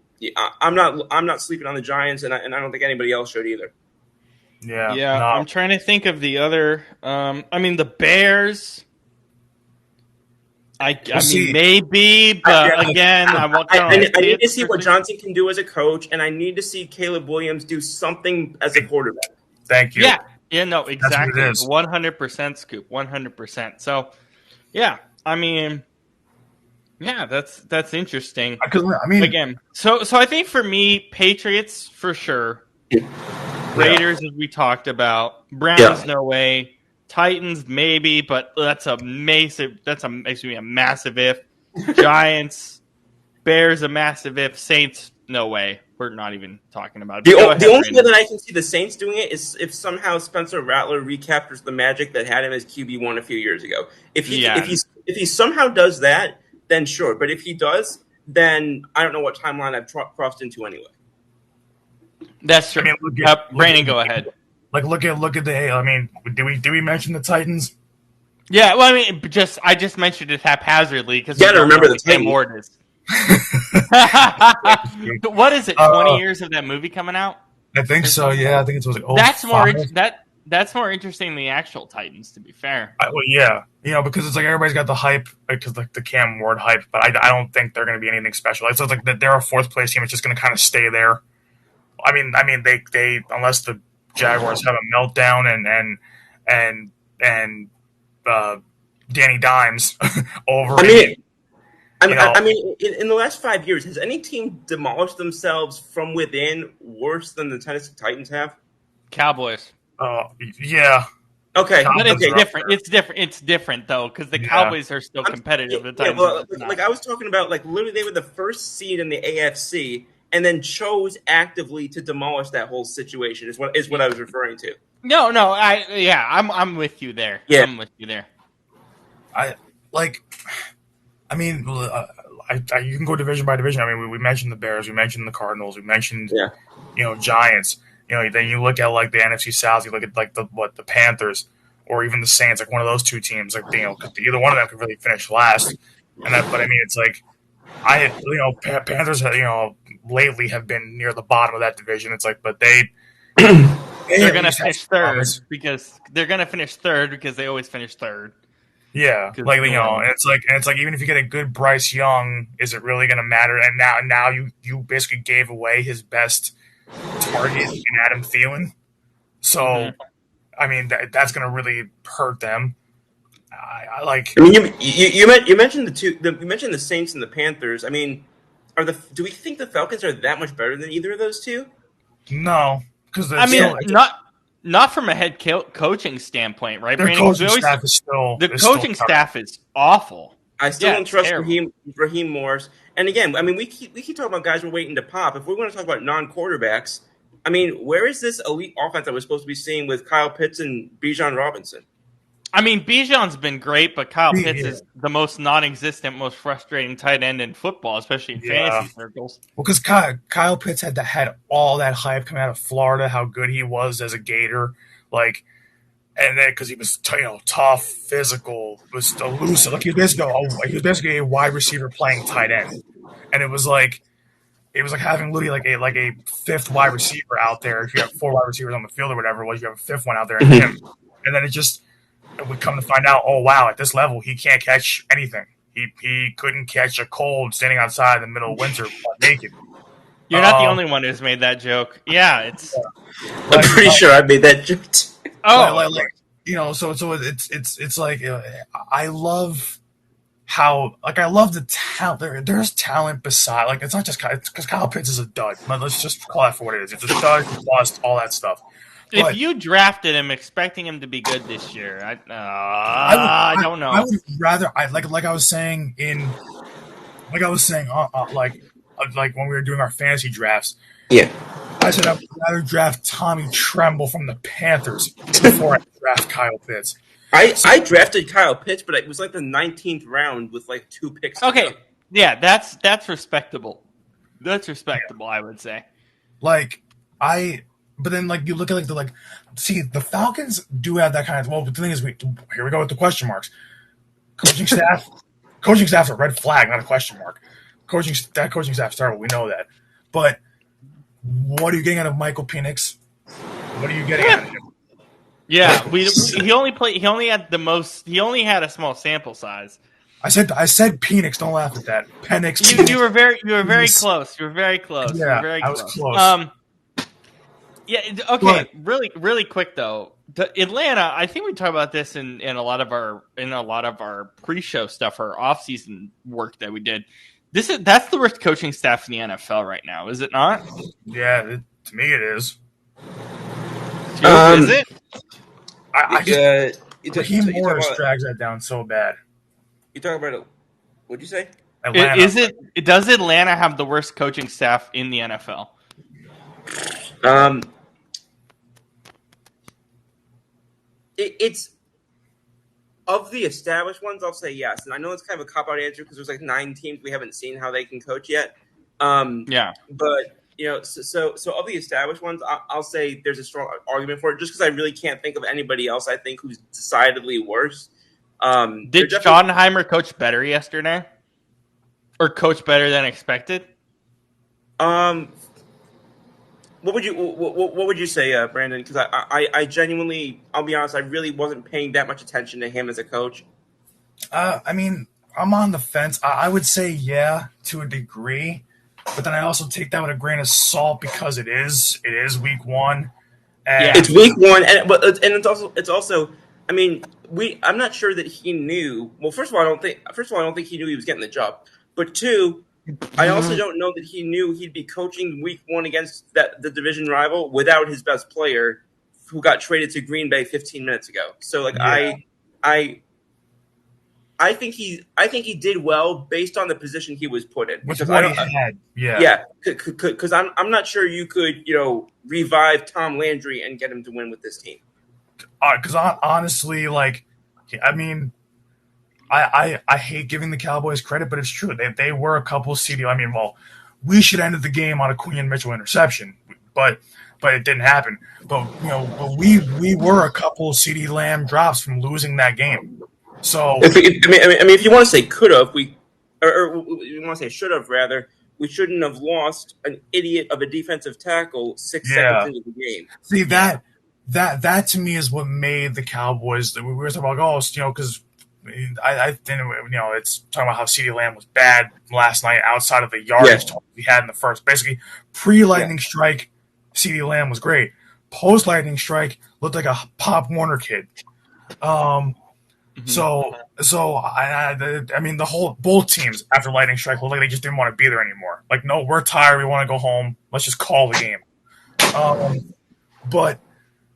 S3: I'm not sleeping on the Giants, and I don't think anybody else should either.
S1: Yeah. No. I'm trying to think of the other. I mean, the Bears. I mean, maybe, but again,
S3: I need to see what Johnson can do as a coach, and I need to see Caleb Williams do something as a quarterback.
S2: Thank you.
S1: Yeah, no, exactly. 100% Scoop, 100%. So, yeah, I mean, yeah, that's interesting.
S2: I mean,
S1: again, so I think for me, Patriots for sure. Raiders, as we talked about. Browns, no way. Titans, maybe, but that's a massive if. Giants, Bears, a massive if. Saints, no way. We're not even talking about it.
S3: The only way that I can see the Saints doing it is if somehow Spencer Rattler recaptures the magic that had him as QB1 a few years ago. If he somehow does that, then sure. But if he does, then I don't know what timeline I've crossed into anyway.
S1: That's true. I mean, Brandon, go ahead.
S2: Like look at the. I mean, did we mention the Titans?
S1: Yeah, well, I mean, I just mentioned it haphazardly because
S3: you got to remember the Titans.
S1: What is it? 20 years of that movie coming out?
S2: I think so. Yeah, I think it was like
S1: that's more interesting than the actual Titans. To be fair,
S2: yeah, because it's like everybody's got the hype because like the Cam Ward hype, but I don't think they're going to be anything special. So it's like that they're a fourth place team. It's just going to kind of stay there. I mean, they unless the Jaguars have a meltdown and Danny Dimes over.
S3: I mean, in the last 5 years, has any team demolished themselves from within worse than the Tennessee Titans have?
S1: Cowboys.
S2: Yeah.
S3: Okay,
S1: but it's different. It's different though because the Cowboys are still competitive. The Titans
S3: like I was talking about, like literally they were the first seed in the AFC and then chose actively to demolish that whole situation. Is what I was referring to.
S1: No, I'm with you there.
S3: Yeah,
S1: I'm with you there.
S2: I mean, you can go division by division. I mean, we mentioned the Bears, we mentioned the Cardinals, we mentioned Giants. Then you look at like the NFC South, you look at like the Panthers or even the Saints, like one of those two teams. Like either one of them could really finish last. But I mean, it's like Panthers lately have been near the bottom of that division. It's like, but they're
S1: going to finish third because they always finish third.
S2: Yeah, like and it's like even if you get a good Bryce Young, is it really going to matter? And now you basically gave away his best target in Adam Thielen, so I mean that's going to really hurt them. I
S3: mean, you mentioned you mentioned the Saints and the Panthers. I mean, do we think the Falcons are that much better than either of those two?
S2: No, because
S1: not from a head coaching standpoint, right?
S2: Their coaching staff is
S1: awful.
S3: I still don't trust Raheem Morris, And again, I mean, we keep talking about guys we're waiting to pop. If we're going to talk about non-quarterbacks, I mean, where is this elite offense that we're supposed to be seeing with Kyle Pitts and Bijan Robinson?
S1: I mean, Bijan's been great, but Kyle Pitts
S2: Yeah.
S1: is the most non-existent, most frustrating tight end in football, especially in fantasy circles.
S2: Well, because Kyle Pitts had all that hype coming out of Florida, how good he was as a Gator, like, and then because he was tough, physical, was elusive, like he was basically a wide receiver playing tight end, and it was like having literally like a fifth wide receiver out there. If you have 4 wide receivers on the field or whatever it was, you have a fifth one out there, and him, and then we come to find out, oh wow, at this level he can't catch anything. He couldn't catch a cold standing outside in the middle of winter naked.
S1: You're not the only one who's made that joke. Yeah, it's.
S3: I'm pretty sure I made that joke.
S2: So it's like I love how I love the talent. There's talent beside it's not just because Kyle Pitts is a dud. Let's just call that for what it is. It's a dud, bust, all that stuff.
S1: If you drafted him expecting him to be good this year, I don't know.
S2: I would rather like I was saying like when we were doing our fantasy drafts.
S3: Yeah.
S2: I said I would rather draft Tommy Tremble from the Panthers before I draft Kyle Pitts.
S3: I drafted Kyle Pitts, but it was like the 19th round with like 2 picks.
S1: Okay, yeah, that's respectable. That's respectable, I would say.
S2: But then, you look at the Falcons do have that kind of. Well, the thing is, here we go with the question marks. Coaching staff's a red flag, not a question mark. Coaching staff's terrible. We know that. But what are you getting out of Michael Penix? What are you getting out of him?
S1: Yeah, he only had a small sample size.
S2: I said Penix. Don't laugh at that. Penix.
S1: You were very close. You were very close.
S2: Yeah,
S1: I was close. Yeah. Okay. Really quick though. Atlanta. I think we talked about this in a lot of our pre-show stuff or off-season work that we did. That's the worst coaching staff in the NFL right now, is it not?
S2: Yeah, to me it is.
S1: Is it?
S2: Raheem Morris drags that down so bad.
S3: You talking about what'd you say?
S2: Atlanta.
S1: Does Atlanta have the worst coaching staff in the NFL?
S3: It's of the established ones. I'll say yes, and I know it's kind of a cop-out answer because there's 9 teams we haven't seen how they can coach yet.
S1: Yeah,
S3: but so of the established ones, I'll say there's a strong argument for it, just because I really can't think of anybody else I think who's decidedly worse.
S1: Did Schottenheimer coach better yesterday, or coach better than expected?
S3: What would you say, Brandon? Because I genuinely, I'll be honest, I really wasn't paying that much attention to him as a coach.
S2: I mean, I'm on the fence. I would say yeah to a degree, but then I also take that with a grain of salt because it is week 1. And
S3: it's week 1, and it's also. I mean, I'm not sure that he knew. Well, first of all, I don't think he knew he was getting the job. But 2. I also don't know that he knew he'd be coaching week 1 against the division rival without his best player, who got traded to Green Bay 15 minutes ago. So, yeah. I think he did well based on the position he was put in.
S2: With what he had,
S3: yeah. Because I'm not sure you could revive Tom Landry and get him to win with this team.
S2: Because honestly, I mean. I hate giving the Cowboys credit, but it's true. They were a couple of CD. I mean, we should have ended the game on a Queen Mitchell interception, but it didn't happen. But we were a couple of CD Lamb drops from losing that game. So
S3: if you want to say could have, or you want to say should have rather, we shouldn't have lost an idiot of a defensive tackle 6 seconds into the game.
S2: See that to me is what made the Cowboys. We were talking about because. I think it's talking about how CeeDee Lamb was bad last night outside of the yardage we had in the first. Basically, pre-lightning strike, CeeDee Lamb was great. Post-lightning strike looked like a Pop Warner kid. So I mean, both teams after lightning strike looked like they just didn't want to be there anymore. No, we're tired. We want to go home. Let's just call the game. But.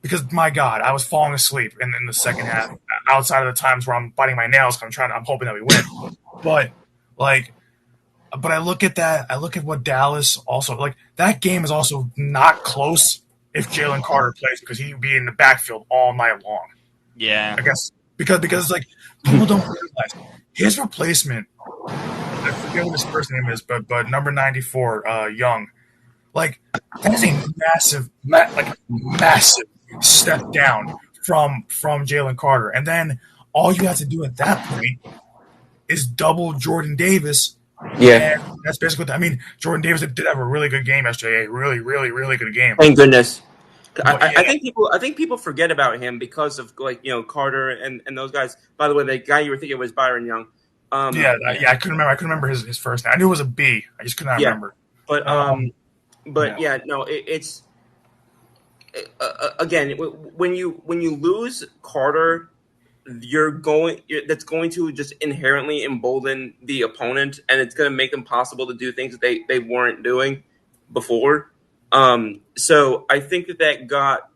S2: Because my God, I was falling asleep in the second half. Outside of the times where I'm biting my nails, I'm hoping that we win. But but I look at that. I look at what Dallas also like. That game is also not close if Jalen Carter plays because he'd be in the backfield all night long.
S1: Yeah.
S2: I guess because like people don't realize his replacement. I forget what his first name is, but number 94, Young. Like that is a massive step down from Jalen Carter, and then all you have to do at that point is double Jordan Davis.
S3: Yeah.
S2: And that's basically what I mean. Jordan Davis did have a really good game yesterday. A really, really, really good game.
S3: Thank goodness.
S2: But,
S3: I think people forget about him because of Carter and those guys. By the way, the guy you were thinking was Byron Young.
S2: I couldn't remember. I couldn't remember his first name. I knew it was a B. I just could not remember.
S3: But it's again when you lose Carter, that's going to just inherently embolden the opponent, and it's going to make them possible to do things that they weren't doing before. So I think they got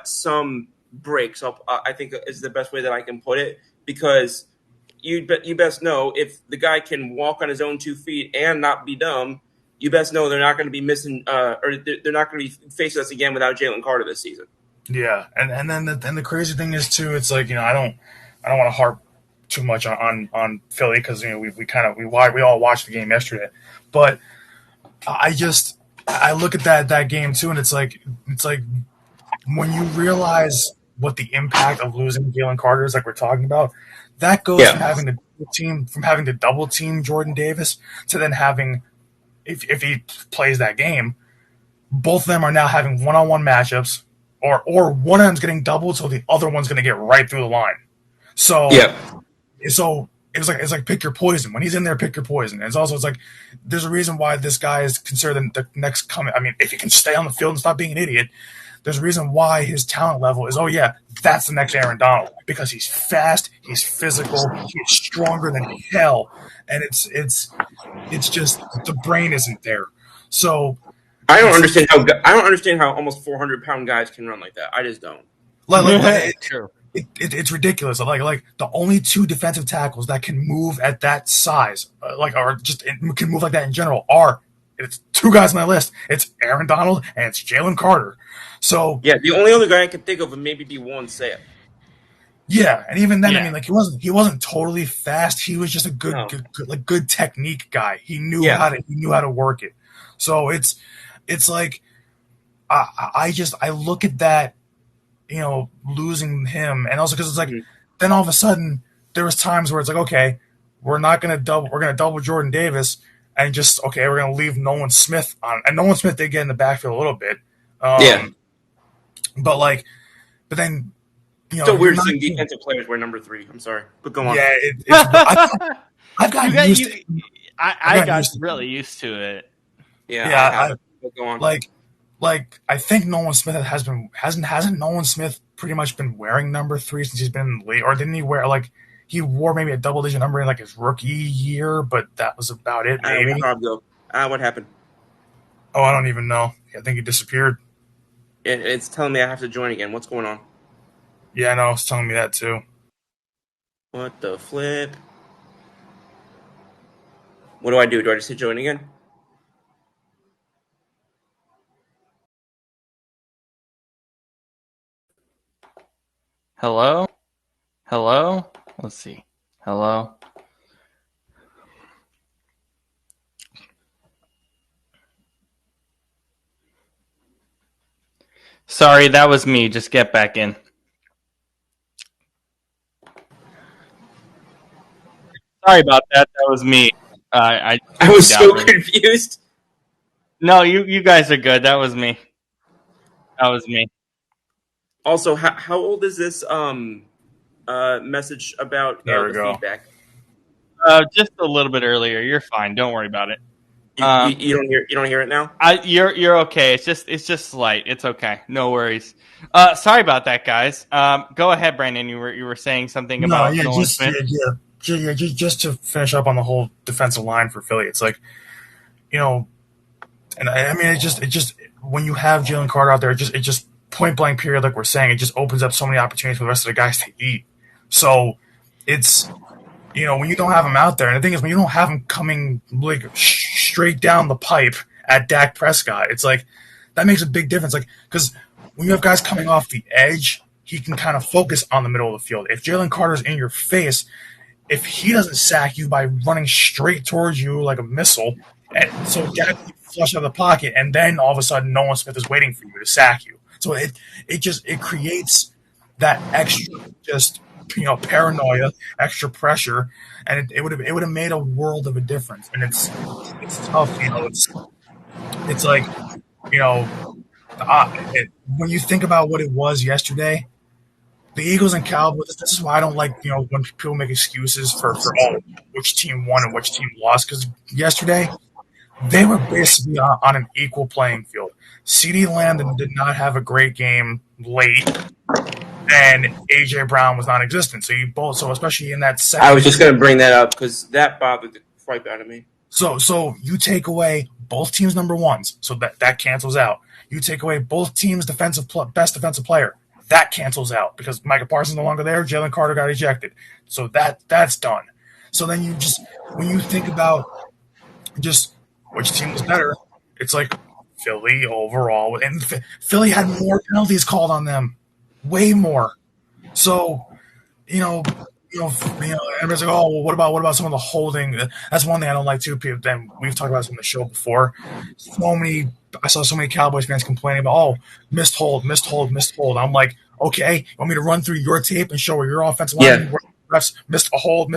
S3: some breaks. I think is the best way that I can put it, because you best know if the guy can walk on his own 2 feet and not be dumb, you best know they're not going to be missing or they're not going to be facing us again without Jalen Carter this season.
S2: Yeah, and then the crazy thing is too, it's like I don't want to harp too much on Philly because we all watched the game yesterday, but I look at that game too, and it's like when you realize what the impact of losing Jalen Carter is, like we're talking about, that goes from having to double team Jordan Davis to then having if he plays that game, both of them are now having one-on-one matchups. Or one of them's getting doubled, so the other one's going to get right through the line. So it's like pick your poison. When he's in there, pick your poison. And it's like there's a reason why this guy is considered the next coming. I mean, if he can stay on the field and stop being an idiot, there's a reason why his talent level is. Oh yeah, that's the next Aaron Donald because he's fast, he's physical, he's stronger than hell, and it's just the brain isn't there. So.
S3: I don't understand how almost 400-pound guys can run like that. I just don't.
S2: It's ridiculous. Like the only 2 defensive tackles that can move at that size, or just can move like that in general, it's 2 guys on my list. It's Aaron Donald and it's Jalen Carter. So
S3: yeah, the only other guy I could think of would maybe be Warren Sapp.
S2: Yeah, and even then, I mean, like he wasn't totally fast. He was just a good technique guy. He knew how to work it. So it's like I look at that, losing him, and also because it's like then all of a sudden there was times where it's like, okay, we're gonna double Jordan Davis and we're gonna leave Nolan Smith on, and Nolan Smith did get in the backfield a little bit, but then
S3: so weird seeing defensive players wear number 3. I'm sorry, but go on.
S2: Yeah, I've gotten used to it.
S1: I got really used to it.
S2: Yeah,
S3: go on.
S2: Like I think Nolan Smith hasn't Nolan Smith pretty much been wearing number 3 since he's been in the league, or didn't he wear he wore maybe a double-digit number in like his rookie year, but that was about it. Maybe.
S3: What happened?
S2: Oh, I don't even know. I think he disappeared.
S3: It's telling me I have to join again. What's going on?
S2: Yeah, I know. It's telling me that too.
S3: What the flip? What do I do? Do I just hit join again?
S1: Hello? Let's see. Hello? Sorry, that was me. Just get back in. Sorry about that. That was me. I
S3: was so confused.
S1: No, you guys are good. That was me.
S3: Also, how old is this message about the feedback?
S1: Just a little bit earlier. You're fine. Don't worry about it.
S3: You don't hear it now?
S1: You're okay. It's just slight. It's okay. No worries. Sorry about that, guys. Go ahead, Brandon. You were saying something about Nolan Smith.
S2: Just to finish up on the whole defensive line for Philly. It's like, and I mean, it just when you have Jalen Carter out there, it just point blank period, like we're saying, it just opens up so many opportunities for the rest of the guys to eat. So it's when you don't have him out there, and the thing is, when you don't have him coming like straight down the pipe at Dak Prescott, it's like that makes a big difference. Like, because when you have guys coming off the edge, he can kind of focus on the middle of the field. If Jalen Carter's in your face, if he doesn't sack you by running straight towards you like a missile, and so Dak can flush out of the pocket, and then all of a sudden Nolan Smith is waiting for you to sack you. So it creates that extra just paranoia, extra pressure, and it would have made a world of a difference. And it's tough, it's like when you think about what it was yesterday, the Eagles and Cowboys. This is why I don't like when people make excuses for which team won and which team lost, because yesterday they were basically on an equal playing field. CeeDee Lamb did not have a great game late, and AJ Brown was non-existent. So especially in that second,
S3: I was just going to bring that up because that bothered the crap out of me.
S2: So you take away both teams' number ones, so that cancels out. You take away both teams' best defensive player, that cancels out because Micah Parsons no longer there. Jalen Carter got ejected, so that's done. So then when you think about just which team was better, it's like Philly overall, and Philly had more penalties called on them, way more. So everybody's like, oh, well, what about some of the holding? That's one thing I don't like too. People, then we've talked about this on the show before. I saw so many Cowboys fans complaining about, oh, missed hold. I'm like, okay, you want me to run through your tape and show where your offensive line refs missed a hold?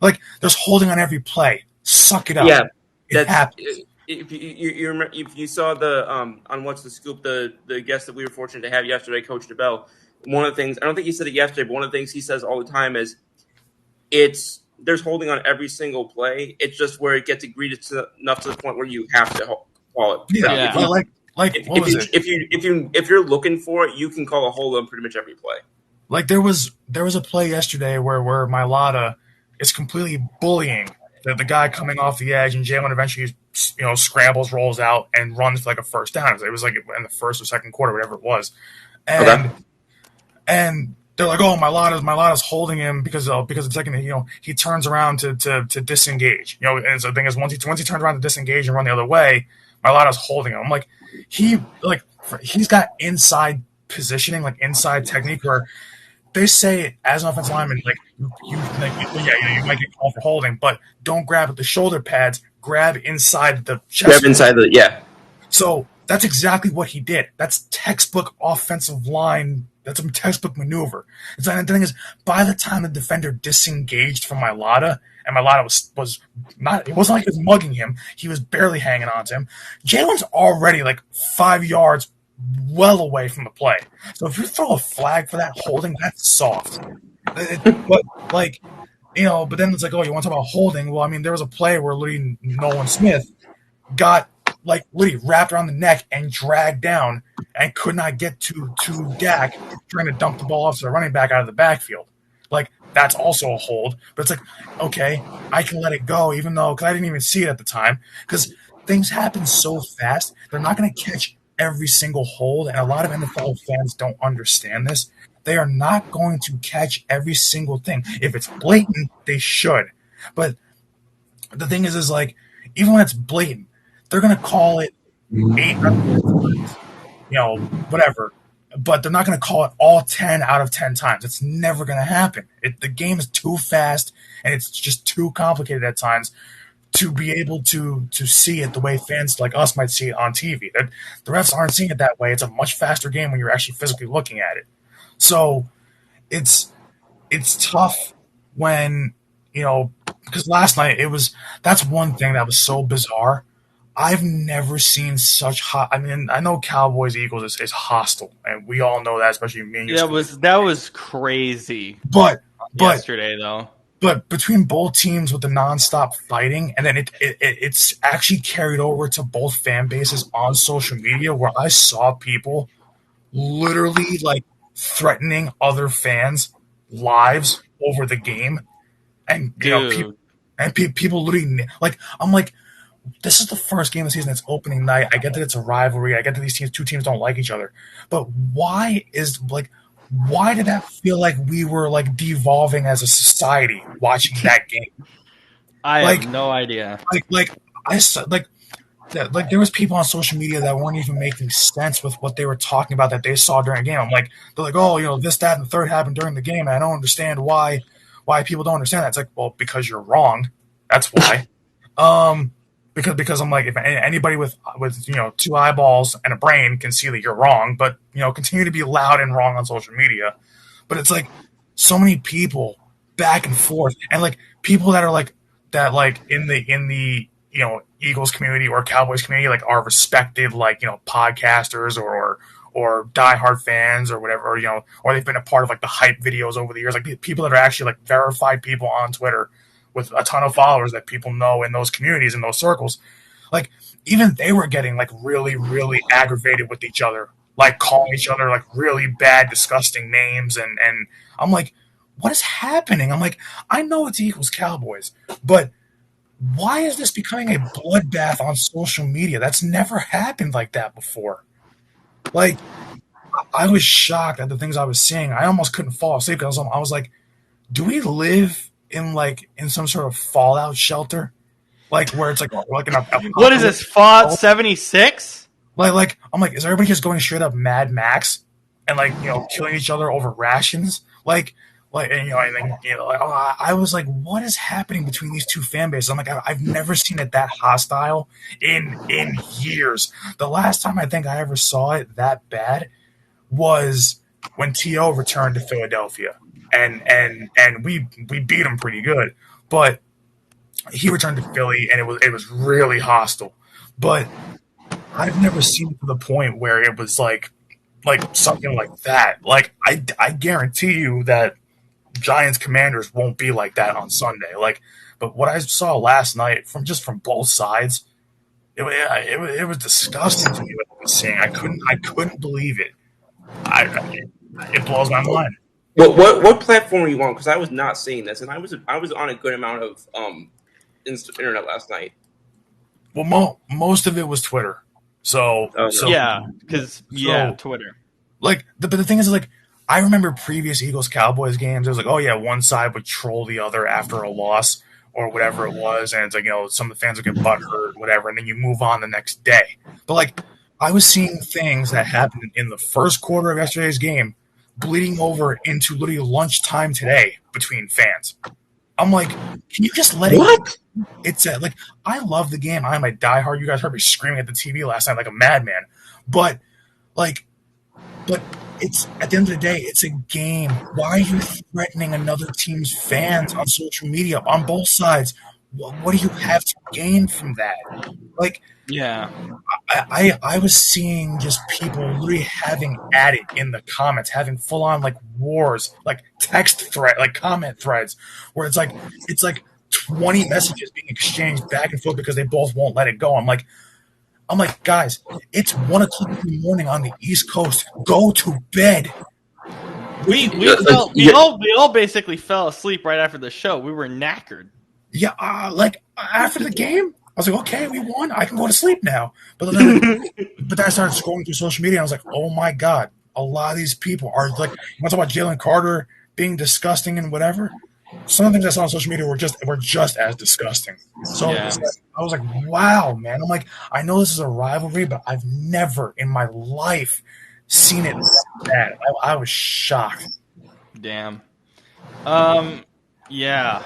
S2: Like, there's holding on every play. Suck it up.
S3: Yeah,
S2: it happens.
S3: If you saw the on What's the Scoop, the guest that we were fortunate to have yesterday, Coach DeBell, one of the things, I don't think he said it yesterday, but one of the things he says all the time is there's holding on every single play. It's just where it gets egregious enough to the point where you have to call it.
S2: Yeah.
S3: If you're looking for it, you can call a hold on pretty much every play.
S2: Like there was a play yesterday where Mailata is completely bullying the guy coming off the edge, and Jalen eventually scrambles, rolls out, and runs for like a first down. It was like in the first or second quarter, whatever it was, and they're like, oh, Mailata's holding him because the second he turns around to disengage. And so the thing is, once he turns around to disengage and run the other way, Mailata's holding him. I'm like, he's got inside positioning, like inside technique, where they say as an offensive lineman, like you might get called for holding, but don't grab at the shoulder pads, grab inside the chest.
S3: Grab inside
S2: So that's exactly what he did. That's textbook offensive line. That's a textbook maneuver. And the thing is, by the time the defender disengaged from Mailata, and Mailata was not, it wasn't like he was mugging him. He was barely hanging on to him. Jalen's already like 5 yards well away from the play. So if you throw a flag for that holding, that's soft. But then it's like, oh, you want to talk about holding? Well, I mean, there was a play where literally Nolan Smith got literally wrapped around the neck and dragged down and could not get to Dak, trying to dump the ball off to the running back out of the backfield. Like, that's also a hold. But it's like, okay, I can let it go, even though, because I didn't even see it at the time, because things happen so fast. They're not going to catch every single hold, and a lot of NFL fans don't understand this. They are not going to catch every single thing. If it's blatant, they should. But the thing is like, even when it's blatant, they're going to call it 8 whatever. But they're not going to call it all 10 out of 10 times. It's never going to happen. The game is too fast, and it's just too complicated at times to be able to see it the way fans like us might see it on TV. The refs aren't seeing it that way. It's a much faster game when you're actually physically looking at it. So it's tough when, because last night that's one thing that was so bizarre. I've never seen such I mean, I know Cowboys Eagles is hostile, and we all know that, especially me and you.
S1: That was crazy.
S2: But
S1: yesterday though.
S2: But between both teams with the nonstop fighting, and then it's actually carried over to both fan bases on social media, where I saw people literally like threatening other fans' lives over the game, and people literally like, I'm like, this is the first game of the season. It's opening night. I get that it's a rivalry. I get that these two teams don't like each other, but why why did that feel like we were like devolving as a society watching that game?
S1: I have
S2: Like,
S1: no idea.
S2: like I saw like there was people on social media that weren't even making sense with what they were talking about that they saw during a game. I'm like, they're like, oh, this, that, and the third happened during the game, and I don't understand why people don't understand that. It's like, well, because you're wrong. That's why. Um, because I'm like, if anybody with two eyeballs and a brain can see that you're wrong, but continue to be loud and wrong on social media. But it's like so many people back and forth, and like people that are like that, like in the Eagles community or Cowboys community, like are respected, like podcasters or diehard fans or whatever, or they've been a part of like the hype videos over the years, like people that are actually like verified people on Twitter with a ton of followers that people know in those communities, in those circles. Like even they were getting like really, really aggravated with each other, like calling each other like really bad, disgusting names, and I'm like, what is happening? I'm like, I know it's Eagles Cowboys, but why is this becoming a bloodbath on social media? That's never happened like that before. Like, I was shocked at the things I was seeing. I almost couldn't fall asleep because I was like, do we live in some sort of fallout shelter? Like where it's like an
S1: What is this, Fallout 76?
S2: Like I'm like, is everybody just going straight up Mad Max and like killing each other over rations? Like and, and then like, I was like, what is happening between these two fan bases? I'm like, I've never seen it that hostile in years. The last time I think I ever saw it that bad was when T.O. returned to Philadelphia, and we beat him pretty good, but he returned to Philly, and it was really hostile. But I've never seen it to the point where it was like something like that. Like I guarantee you that Giants Commanders won't be like that on Sunday. Like, but what I saw last night from both sides, it was disgusting to me what I was seeing. I couldn't believe it. It blows my mind.
S3: What platform are you on? Because I was not seeing this, and I was on a good amount of internet last night.
S2: Well, most of it was Twitter. So
S1: Yeah, because Twitter.
S2: Like, but the thing is, like, I remember previous Eagles Cowboys games. It was like, oh yeah, one side would troll the other after a loss or whatever it was, and it's like some of the fans would get butthurt, whatever, and then you move on the next day. But like, I was seeing things that happened in the first quarter of yesterday's game bleeding over into literally lunchtime today between fans. I'm like, can you just let it? It's like, I love the game. I'm a diehard. You guys heard me screaming at the TV last night like a madman. But like, but it's at the end of the day, it's a game. Why are you threatening another team's fans on social media on both sides? What do you have to gain from that? Like,
S1: yeah,
S2: I was seeing just people literally having at it in the comments, having full on like wars, like text thread, like comment threads, where it's like 20 messages being exchanged back and forth because they both won't let it go. I'm like, guys, it's 1:00 in the morning on the East Coast. Go to bed.
S1: We all basically fell asleep right after the show. We were knackered.
S2: Yeah, like after the game, I was like, okay, we won. I can go to sleep now. But then I started scrolling through social media. And I was like, oh my god, a lot of these people are like, you want to talk about Jalen Carter being disgusting and whatever. Some of the things I saw on social media were just as disgusting. So I was like, wow, man. I'm like, I know this is a rivalry, but I've never in my life seen it like that. I was shocked.
S1: Damn. Yeah.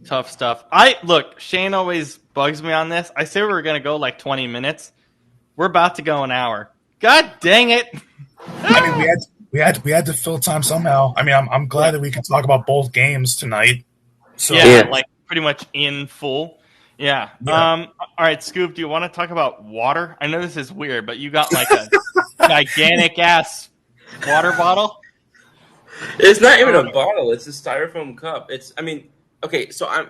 S1: Tough stuff. Look, Shane always bugs me on this. I say we were gonna go like 20 minutes. We're about to go an hour. God dang it.
S2: I mean, we had to fill time somehow. I mean, I'm glad that we can talk about both games tonight. So
S1: like pretty much in full. Yeah. All right, Scoop, do you want to talk about water? I know this is weird, but you got like a gigantic ass water bottle.
S3: It's not even a bottle. It's a styrofoam cup. Okay, so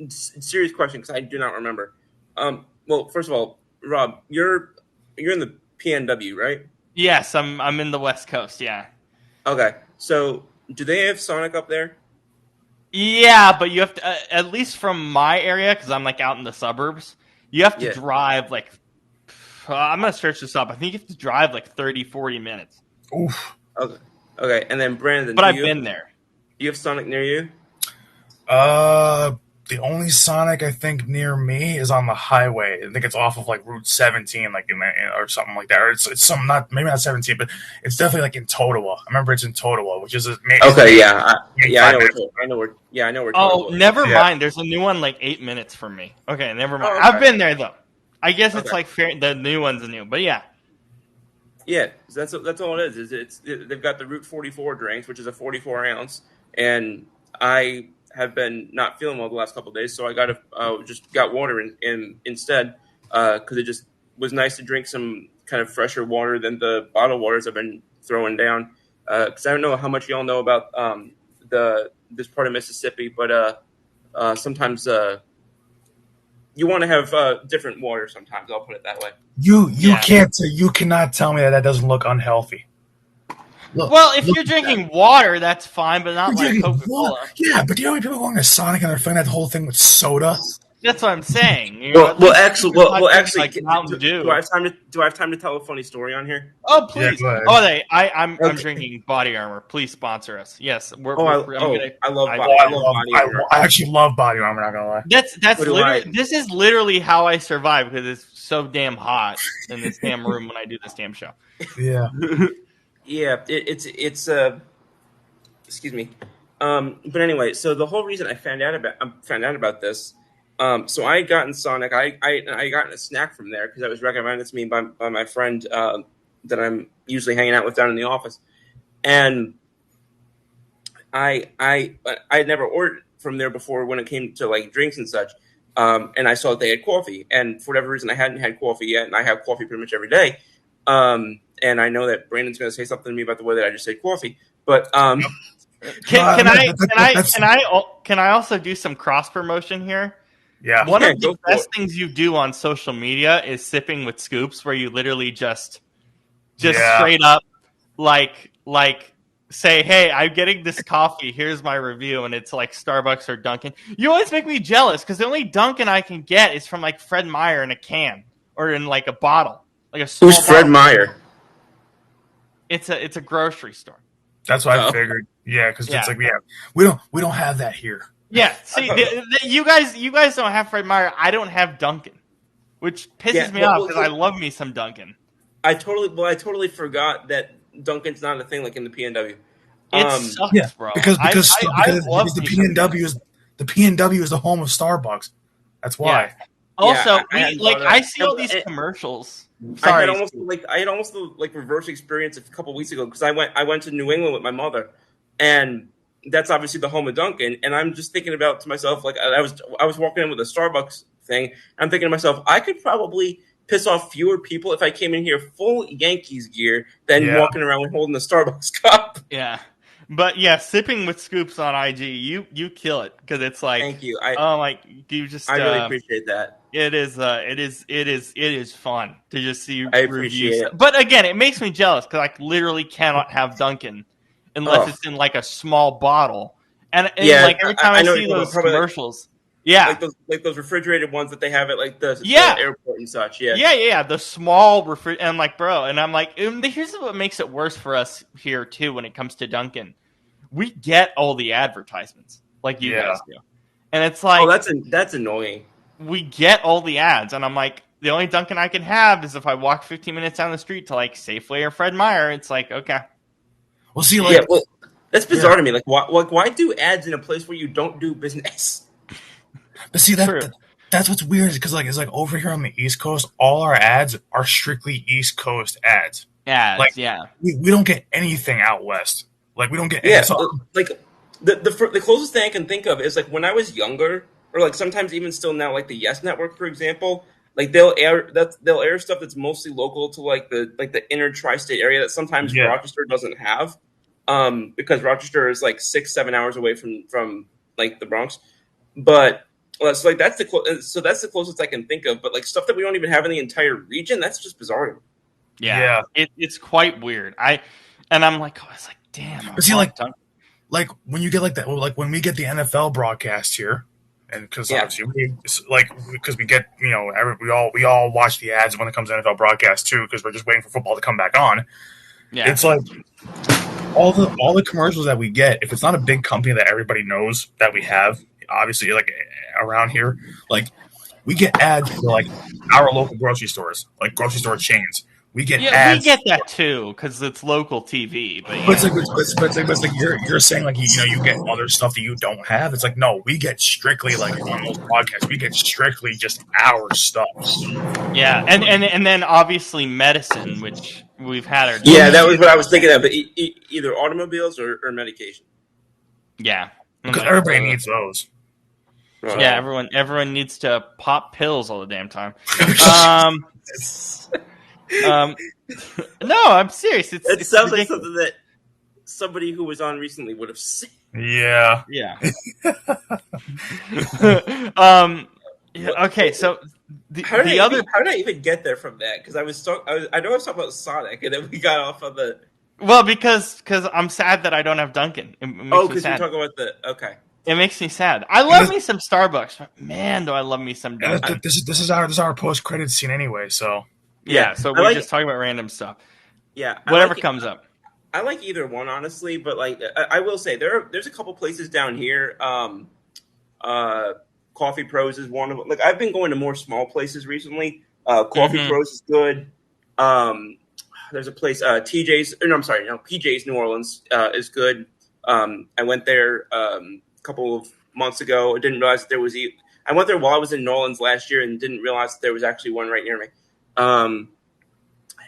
S3: serious question because I do not remember. Well, first of all, Rob, you're in the PNW, right?
S1: Yes, I'm in the West Coast. Yeah.
S3: Okay, so do they have Sonic up there?
S1: Yeah, but you have to at least from my area because I'm like out in the suburbs. You have to drive like I'm gonna search this up. I think you have to drive like 30-40 minutes.
S2: Oof.
S3: Okay, and then Brandon,
S1: but I've been there.
S3: Do you have Sonic near you?
S2: The only Sonic I think near me is on the highway. I think it's off of like Route 17, like or something like that. Or it's some maybe not 17, but it's definitely like in Totowa. I remember it's in Totowa, which is
S3: okay. Yeah, I know. I know where.
S1: Oh,
S3: Totowa is.
S1: never mind. There's a new one like 8 minutes from me. Okay, never mind.
S3: Oh, okay.
S1: I've been there though. I guess it's like fair. The new one's new, but yeah.
S3: Yeah, that's all it is. They've got the Route 44 drinks, which is a 44 ounce, and I have been not feeling well the last couple of days, so I just got water in instead because it just was nice to drink some kind of fresher water than the bottled waters I've been throwing down. Because I don't know how much y'all know about this part of Mississippi, but sometimes you want to have different water. Sometimes I'll put it that way.
S2: You cannot tell me that doesn't look unhealthy.
S1: If you're drinking water, that's fine, but not like Coca-Cola.
S2: Yeah, but do you know how many people going to Sonic and they're filling that whole thing with soda?
S1: That's what I'm saying.
S3: Actually,
S1: like Mountain Dew.
S3: Do I have time to tell a funny story on here?
S1: Oh, please.
S2: Yeah,
S1: I'm drinking Body Armor. Please sponsor us. Yes,
S3: I love Body Armor.
S2: I actually love Body Armor. Not gonna lie.
S1: That's literally. This is literally how I survive because it's so damn hot in this damn room when I do this damn show.
S2: Yeah.
S3: Yeah, it's excuse me. But anyway, so the whole reason I found out about this, so I had gotten Sonic. I gotten a snack from there because it was recommended to me by my friend that I'm usually hanging out with down in the office, and I had never ordered from there before when it came to like drinks and such. And I saw that they had coffee, and for whatever reason, I hadn't had coffee yet, and I have coffee pretty much every day. And I know that Brandon's going to say something to me about the way that I just said coffee, but
S1: can I also do some cross promotion here?
S2: Yeah.
S1: One of the best things you do on social media is sipping with scoops, where you literally just straight up like say, hey, I'm getting this coffee. Here's my review, and it's like Starbucks or Dunkin'. You always make me jealous because the only Dunkin' I can get is from like Fred Meyer in a can or in like a bottle, like a small
S3: Who's Fred Meyer?
S1: It's a grocery store.
S2: That's what I figured. Yeah, because it's like we don't have that here.
S1: Yeah, see, you guys don't have Fred Meyer. I don't have Dunkin', which pisses me off because I love me some Dunkin'.
S3: I totally forgot that Dunkin's not a thing like in the PNW.
S1: It sucks, bro.
S2: Because the PNW is the home of Starbucks. That's why.
S1: Yeah. Also, I see all these commercials. Sorry.
S3: I had almost the reverse experience a couple weeks ago because I went to New England with my mother, and that's obviously the home of Dunkin'. And I'm just thinking about to myself, like I was walking in with a Starbucks thing. I'm thinking to myself, I could probably piss off fewer people if I came in here full Yankees gear than walking around holding the Starbucks cup.
S1: Yeah. But yeah, sipping with scoops on IG, you kill it because it's like,
S3: thank you.
S1: I really
S3: appreciate that.
S1: It is fun to just see
S3: reviews.
S1: But again, it makes me jealous because I literally cannot have Dunkin' unless it's in like a small bottle. And like every time I see those commercials,
S3: like those refrigerated ones that they have at like the airport and such.
S1: Yeah. The small and I'm like, bro, and I'm like, here's what makes it worse for us here too when it comes to Dunkin'. We get all the advertisements like you guys do, and it's like,
S3: that's annoying.
S1: We get all the ads, and I'm like, the only Dunkin' I can have is if I walk 15 minutes down the street to like Safeway or Fred Meyer. It's like, okay.
S2: Well, see,
S3: that's bizarre to me. Like, why do ads in a place where you don't do business?
S2: But see, that's what's weird because it's like over here on the East Coast, all our ads are strictly East Coast ads. We don't get anything out west. Like we don't get
S3: the closest thing I can think of is like when I was younger, or like sometimes even still now, like the Yes Network, for example. Like they'll air stuff that's mostly local to like the inner tri-state area that sometimes Rochester doesn't have, because Rochester is like 6-7 hours away from like the Bronx. But so like that's the closest I can think of. But like stuff that we don't even have in the entire region, that's just bizarre.
S1: Yeah. It's quite weird. I'm like, it's like, damn.
S2: But see, like when you get like that, like when we get the NFL broadcast here, and because obviously because we get we all watch the ads when it comes to NFL broadcast too because we're just waiting for football to come back on. Yeah, it's like all the commercials that we get, if it's not a big company that everybody knows that we have, obviously like around here, like we get ads for like our local grocery stores, like grocery store chains. We get
S1: Yeah, we
S2: ads.
S1: get that too because it's local TV. But
S2: But it's
S1: yeah,
S2: like, but it's like you're saying like you get other stuff that you don't have. It's like no, we get strictly like on those podcasts, we get strictly just our stuff.
S1: yeah, and then obviously medicine, which we've had our
S3: Yeah, that
S1: discussion.
S3: was what I was thinking of. But either automobiles or medication.
S1: Yeah, I'm
S2: Because
S1: like,
S2: everybody needs those.
S1: yeah, everyone needs to pop pills all the damn time. No, I'm serious.
S3: It
S1: It's
S3: sounds like
S1: ridiculous.
S3: something that somebody who was on recently would have said.
S2: Yeah.
S1: Yeah. Yeah, okay, so
S3: How did I even get there from that? Because I know I was talking about Sonic, and then we got off on the.
S1: well, because I'm sad that I don't have Dunkin'. It makes me
S3: Because you're
S1: sad.
S3: talking about the okay.
S1: It makes me sad. I love me some Starbucks, but man, do I love me some
S2: And
S1: Dunkin'.
S2: this is our post credit scene anyway. So
S1: Yeah, so we're just talking about random stuff.
S3: Yeah,
S1: Whatever comes up.
S3: I like either one, honestly, but like I will say there's a couple places down here. Coffee Pros is one of them. Like I've been going to more small places recently. Coffee Pros is good. There's a place TJ's. No, I'm sorry, no PJ's New Orleans is good. I went there a couple of months ago. I didn't realize that there was. I went there while I was in New Orleans last year and didn't realize that there was actually one right near me.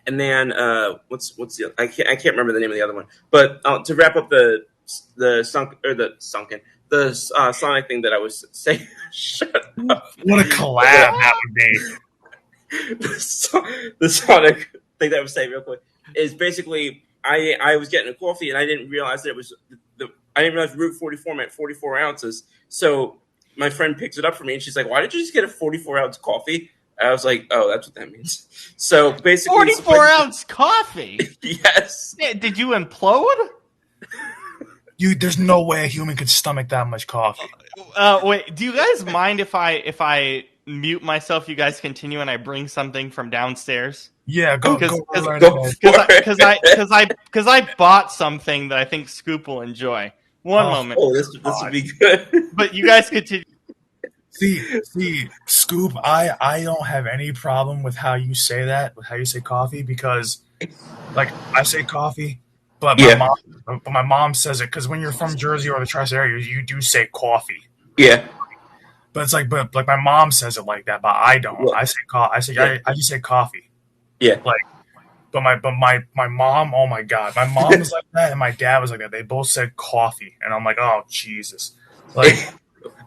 S3: And then what's the I can't remember the name of the other one. But to wrap up the Sonic thing that I was saying. Shut up.
S2: what a collab that would be.
S3: The Sonic thing that I was saying real quick is basically I was getting a coffee and I didn't realize that it was I didn't realize Route 44 meant 44 ounces. So my friend picks it up for me and she's like, "Why did you just get a 44-ounce coffee?" I was like, "Oh, that's what that means." So basically,
S1: 44-ounce coffee.
S3: Yes.
S1: Yeah, did you implode?
S2: There's no way a human could stomach that much coffee.
S1: Wait, do you guys mind if I mute myself? You guys continue, and I bring something from downstairs.
S2: Yeah, go
S1: because
S2: ahead.
S1: I bought something that I think Scoop will enjoy. One moment.
S3: Oh, this would be good.
S1: But you guys continue.
S2: See, Scoop, I don't have any problem with how you say that, with how you say coffee, because like I say coffee, but my mom says it because when you're from Jersey or the tri-state area, you do say coffee.
S3: Yeah.
S2: But it's like, but like my mom says it like that, but I don't. Yeah. I say I just say coffee.
S3: Yeah.
S2: Like, but my mom, oh my god, my mom was like that, and my dad was like that. They both said coffee, and I'm like, oh Jesus, like.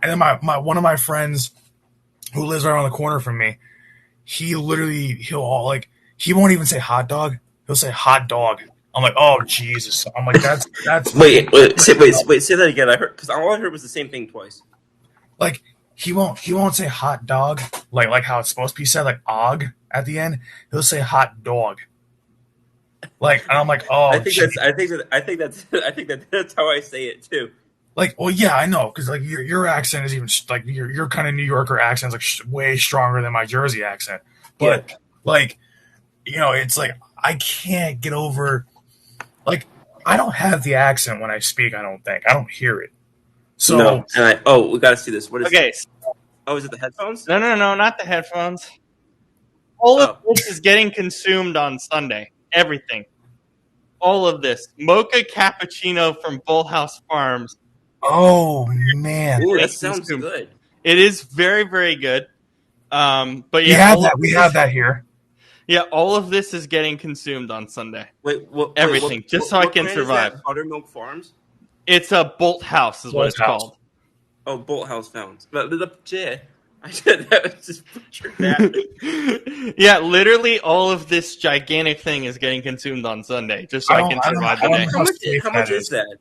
S2: And then my one of my friends who lives right around the corner from me, he'll he won't even say hot dog. He'll say hot dog. I'm like, oh Jesus. I'm like, that's
S3: wait, say that again. I heard because all I heard was the same thing twice.
S2: Like he won't say hot dog like how it's supposed to be said, like og at the end. He'll say hot dog. Like, and I'm like, oh.
S3: I think that's how I say it too.
S2: Like, well, yeah, I know, because like your accent is even like your kind of New Yorker accent is like way stronger than my Jersey accent. But like, you know, it's like I can't get over. Like, I don't have the accent when I speak. I don't think I don't hear it. So
S3: no, and we got to see this. What is it? Oh, is it the headphones?
S1: No, not the headphones. All of this is getting consumed on Sunday. Everything, all of this mocha cappuccino from Bullhouse Farms.
S2: Oh man!
S3: Ooh, that sounds good.
S1: It is very, very good. But
S2: yeah, we have that here.
S1: Yeah, all of this is getting consumed on Sunday.
S3: Everything,
S1: just so I can survive.
S3: Is that Buttermilk Farms?
S1: It's a Bolt House, is what it's called.
S3: Oh, Bolt House Farms. But I said that was just pictured that.
S1: Yeah, literally all of this gigantic thing is getting consumed on Sunday, just so I can survive the day.
S3: How much is that?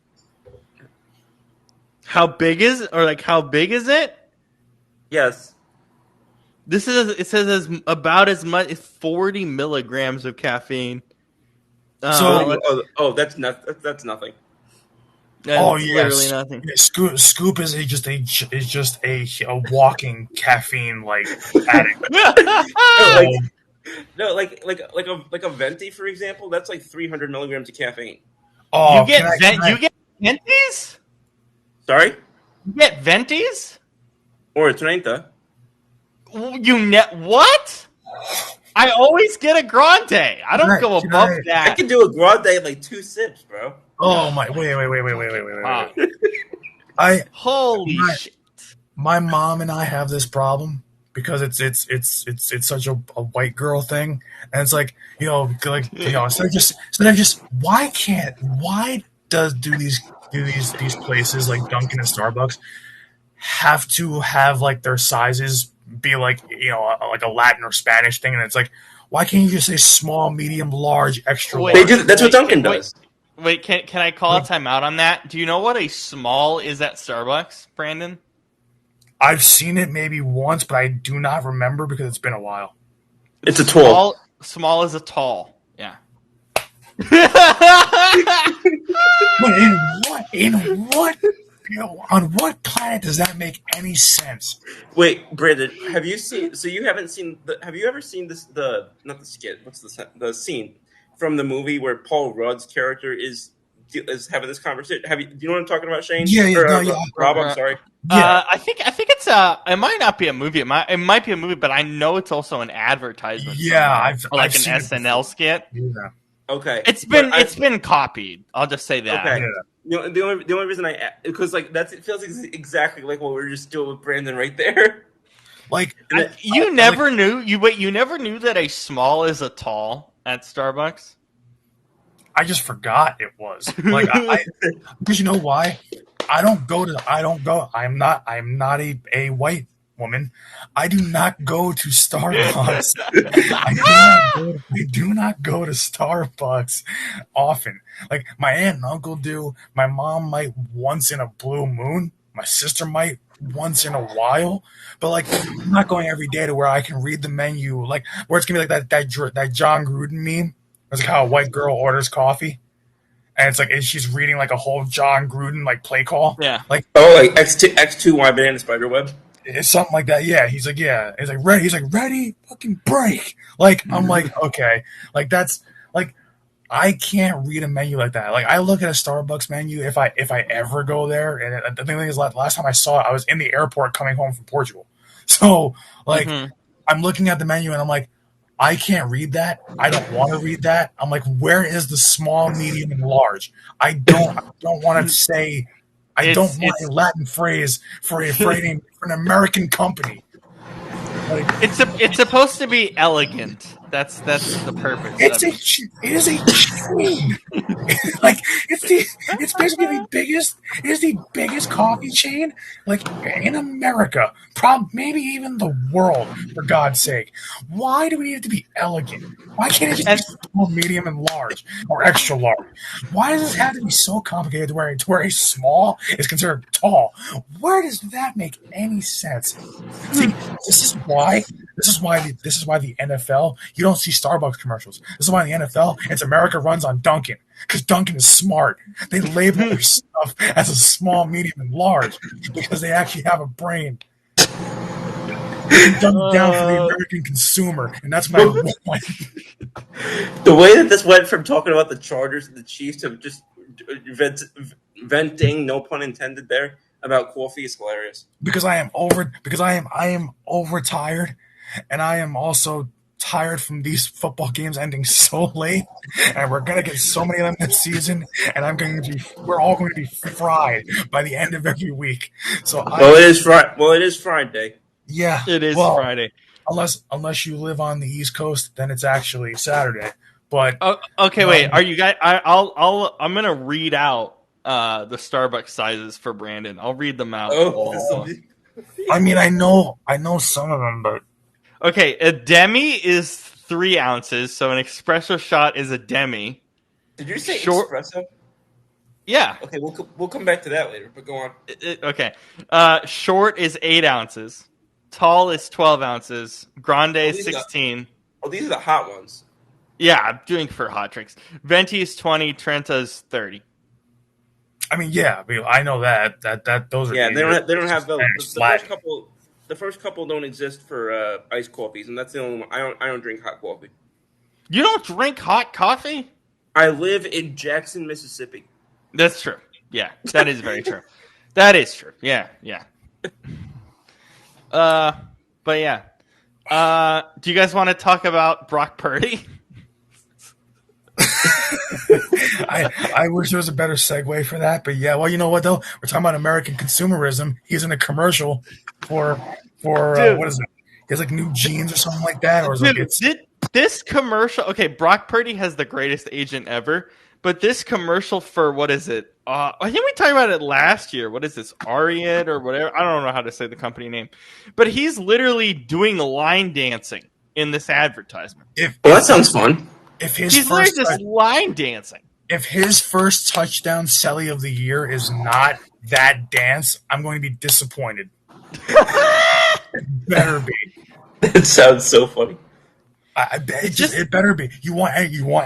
S1: How big is it?
S3: Yes.
S1: It says about as much as 40 milligrams of caffeine.
S3: That's nothing.
S1: That's
S2: literally
S1: nothing.
S2: Scoop is just a walking caffeine like addict.
S3: like a venti, for example, that's like 300 milligrams of caffeine.
S2: Oh, can I?
S1: You get ventis?
S3: Sorry,
S1: You get ventis?
S3: or 30.
S1: What? I always get a grande. I don't go
S2: Can
S1: above
S2: I?
S3: I
S1: that.
S3: can do a grande in like 2 sips, bro.
S2: Oh my! Wait.
S1: Wow.
S2: I
S1: Holy
S2: my
S1: shit.
S2: my mom and I have this problem because it's such a white girl thing, and it's like instead of just why do these places like Dunkin' and Starbucks have to have like their sizes be like like a Latin or Spanish thing, and it's like why can't you just say small, medium, large, extra
S1: Wait,
S3: They
S2: large?
S3: do. That's what Dunkin'
S1: wait.
S3: does.
S1: Wait, can I call a timeout on that? Do you know what a small is at Starbucks, Brandon?
S2: I've seen it maybe once, but I do not remember because it's been a while.
S3: It's a tall.
S1: Small is a tall. Yeah.
S2: But in what on what planet does that make any sense?
S3: Wait, Brandon, have you seen? So you haven't seen the? Have you ever seen this? The not the skit. What's the scene from the movie where Paul Rudd's character is having this conversation? Do you know what I'm talking about, Shane?
S2: Yeah,
S3: Or
S2: no, yeah,
S3: Rob? I'm sorry.
S2: yeah,
S1: I think it's it might not be a movie. It might be a movie, but I know it's also an advertisement
S2: yeah.
S1: somewhere,
S2: I've
S1: or like
S2: I've
S1: an
S2: seen it
S1: SNL
S2: before.
S1: skit.
S2: Yeah,
S3: Okay,
S1: It's been copied. I'll just say that.
S3: okay.
S2: yeah.
S3: The only reason because like it feels exactly like what we were just doing with Brandon right there.
S2: Like
S1: You never knew you never knew that a small is a tall at Starbucks.
S2: I just forgot it was like I because you know why? I don't go. I'm not a white woman. I do not go to Starbucks. I do not go to Starbucks often. Like my aunt and uncle do. My mom might once in a blue moon. My sister might once in a while. But like I'm not going every day to where I can read the menu. Like where it's gonna be like that John Gruden meme. It's like how a white girl orders coffee and it's like she's reading like a whole John Gruden like play call,
S1: Yeah.
S2: like
S3: Oh, like X2Y banana spider web.
S2: it's something like that. Yeah, he's like, yeah, he's like ready. He's like ready, fucking break. Like I'm like okay, like that's like I can't read a menu like that. Like I look at a Starbucks menu if I ever go there, and the thing is, last time I saw it, I was in the airport coming home from Portugal, so like
S1: Mm-hmm.
S2: I'm looking at the menu and I'm like, I can't read that. I don't want to read that. I'm like, where is the small, medium, and large? I don't want to say. I don't want a
S1: It's
S2: Latin phrase for an American company. Like
S1: it's supposed to be elegant. That's the purpose
S2: it's
S1: of
S2: a
S1: it.
S2: it is a chain. Like it's basically the biggest coffee chain like in America, maybe even the world. For God's sake, why do we need it to be elegant? Why can't it just be
S1: And
S2: small, medium, and large or extra large? Why does this have to be so complicated to where a small is considered tall? Where does that make any sense? See, this is why. This is why the NFL. You don't see Starbucks commercials. This is why the NFL. It's America runs on Dunkin' because Dunkin' is smart. They label their stuff as a small, medium, and large because they actually have a brain. They can dumb it down for the American consumer, and that's my point.
S3: The way that this went from talking about the Chargers and the Chiefs to just venting, no pun intended, there about coffee is hilarious.
S2: Because I am overtired, and I am also tired from these football games ending so late, and we're gonna get so many of them this season, and we're all going to be fried by the end of every week. So
S3: Well, it is Friday.
S2: yeah,
S1: it is
S2: well,
S1: Friday.
S2: unless you live on the East Coast, then it's actually Saturday. But
S1: Oh, okay, wait. Are you guys? I'm gonna read out the Starbucks sizes for Brandon. I'll read them out.
S3: Oh,
S2: I mean, I know some of them, but
S1: Okay, a demi is 3 ounces, so an espresso shot is a demi.
S3: did you say
S1: Short.
S3: espresso?
S1: Yeah.
S3: Okay, we'll come back to that later. But go on.
S1: Okay. Short is 8 ounces. Tall is 12 ounces. Grande is 16.
S3: These are the hot ones.
S1: Yeah, I'm doing for hot drinks. Venti is 20. Trenta is 30.
S2: I mean, yeah, I know that those are
S3: Yeah, they don't have the
S2: Spanish
S3: first couple. The first couple don't exist for iced coffees, and that's the only one. I don't drink hot coffee.
S1: You don't drink hot coffee?
S3: I live in Jackson, Mississippi.
S1: That's true. Yeah, that is very true. That is true. Yeah. But yeah. Do you guys want to talk about Brock Purdy?
S2: I wish there was a better segue for that, but yeah. Well, you know what though? We're talking about American consumerism. He's in a commercial for what is it? He has like new jeans or something like that, or is
S1: Dude,
S2: like it's
S1: this commercial? Okay, Brock Purdy has the greatest agent ever, but this commercial for what is it? I think we talked about it last year. What is this, Ariat or whatever? I don't know how to say the company name, but he's literally doing line dancing in this advertisement.
S3: Well, that sounds fun.
S2: If his
S1: He's literally just line dancing.
S2: If his first touchdown Selly of the year is not that dance, I'm going to be disappointed. It better be.
S3: It sounds so funny.
S2: It better be. You want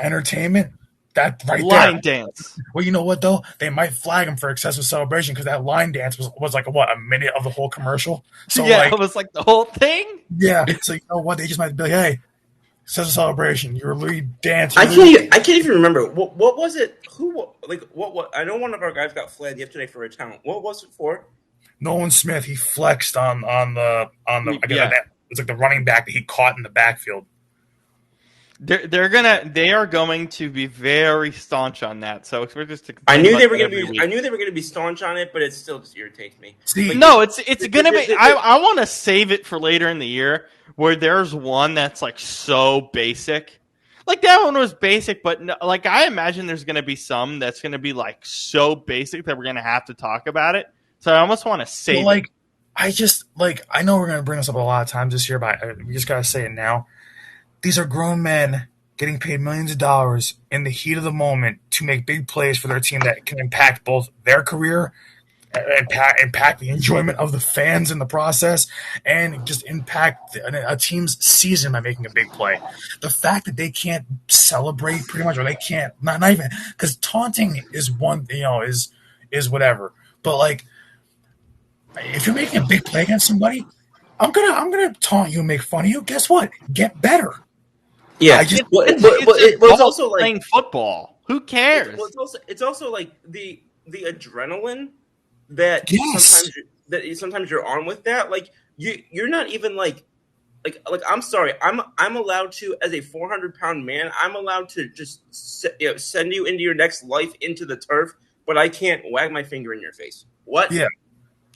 S2: entertainment? That right
S1: line
S2: there.
S1: Dance.
S2: Well, you know what though? They might flag him for excessive celebration because that line dance was like a minute of the whole commercial. So
S1: yeah, it was like the whole thing.
S2: Yeah. So you know what? They just might be like, hey, excessive celebration. You're lead dance.
S3: I can't even remember what was it. What? I know one of our guys got flagged yesterday for a talent. What was it for?
S2: Nolan Smith. He flexed on the. It's like the running back that he caught in the backfield.
S1: They are going to be very staunch on that. So expect us to.
S3: I knew they were going to be staunch on it, but it still just irritates me.
S2: See,
S1: no, it's going to be. I want to save it for later in the year where there's one that's like so basic. Like that one was basic, but no, like I imagine there's going to be some that's going to be like so basic that we're going to have to talk about it. So I almost want to save it.
S2: I know we're going to bring this up a lot of times this year, but we just got to say it now. These are grown men getting paid millions of dollars in the heat of the moment to make big plays for their team that can impact both their career, impact the enjoyment of the fans in the process, and just impact a team's season by making a big play. The fact that they can't celebrate pretty much, or they can't, not even, because taunting is one, is whatever. But like, if you're making a big play against somebody, I'm gonna taunt you and make fun of you. Guess what? Get better.
S3: Yeah, it's also like
S1: playing football. Who cares?
S3: It's also like the adrenaline that sometimes you're on with that. Like you're not even like I'm sorry. I'm allowed to, as a 400-pound man, I'm allowed to just send you into your next life into the turf, but I can't wag my finger in your face. What?
S1: Yeah.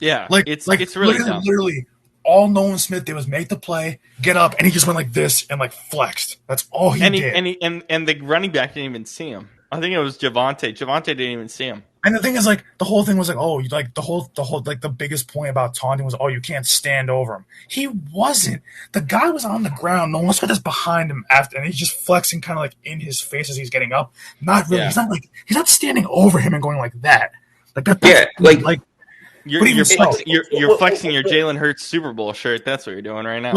S1: It's really dumb.
S2: Literally. All Nolan Smith did was make the play, get up, and he just went like this and like flexed. That's all he did.
S1: And the running back didn't even see him. I think it was Javonte. Javonte didn't even see him.
S2: And the thing is, like, the whole thing was like, oh, like the whole like the biggest point about taunting was, oh, you can't stand over him. He wasn't. The guy was on the ground. Nolan Smith is behind him after, and he's just flexing kind of like in his face as he's getting up. Not really. Yeah. He's not standing over him and going like that. Like that.
S3: Yeah. Like.
S1: You're flexing your Jalen Hurts Super Bowl shirt. That's what you're doing right now.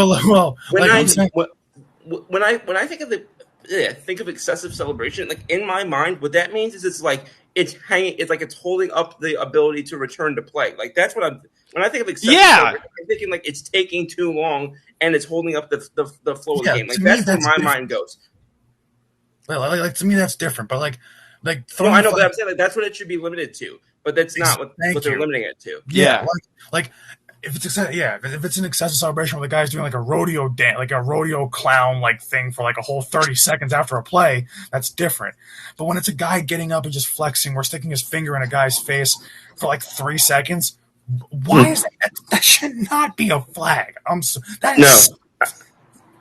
S3: When I think of excessive celebration, like in my mind, what that means is it's it's holding up the ability to return to play. Like that's what when I think of excessive celebration, I'm thinking like it's taking too long and it's holding up the flow of the game. Like that's where my mind goes.
S2: Well, like to me that's different, but like
S3: no, I know, but I'm saying like that's what it should be limited to. But that's not what they're limiting it to.
S2: Yeah. Like if it's an excessive celebration where the guy's doing like a rodeo dance, like a rodeo clown like thing for like a whole 30 seconds after a play, that's different. But when it's a guy getting up and just flexing or sticking his finger in a guy's face for like 3 seconds, why is that should not be a flag?
S3: No.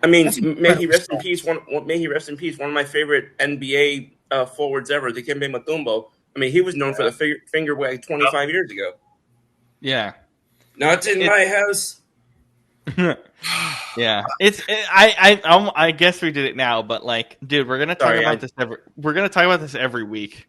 S3: I mean, may he rest in peace. One of my favorite NBA forwards ever, Dikembe Mutombo. I mean, he was known for the finger wag 25 years ago.
S1: Yeah.
S3: Not in my house.
S1: Yeah. I guess we did it now, but like, dude, we're gonna talk about this every week.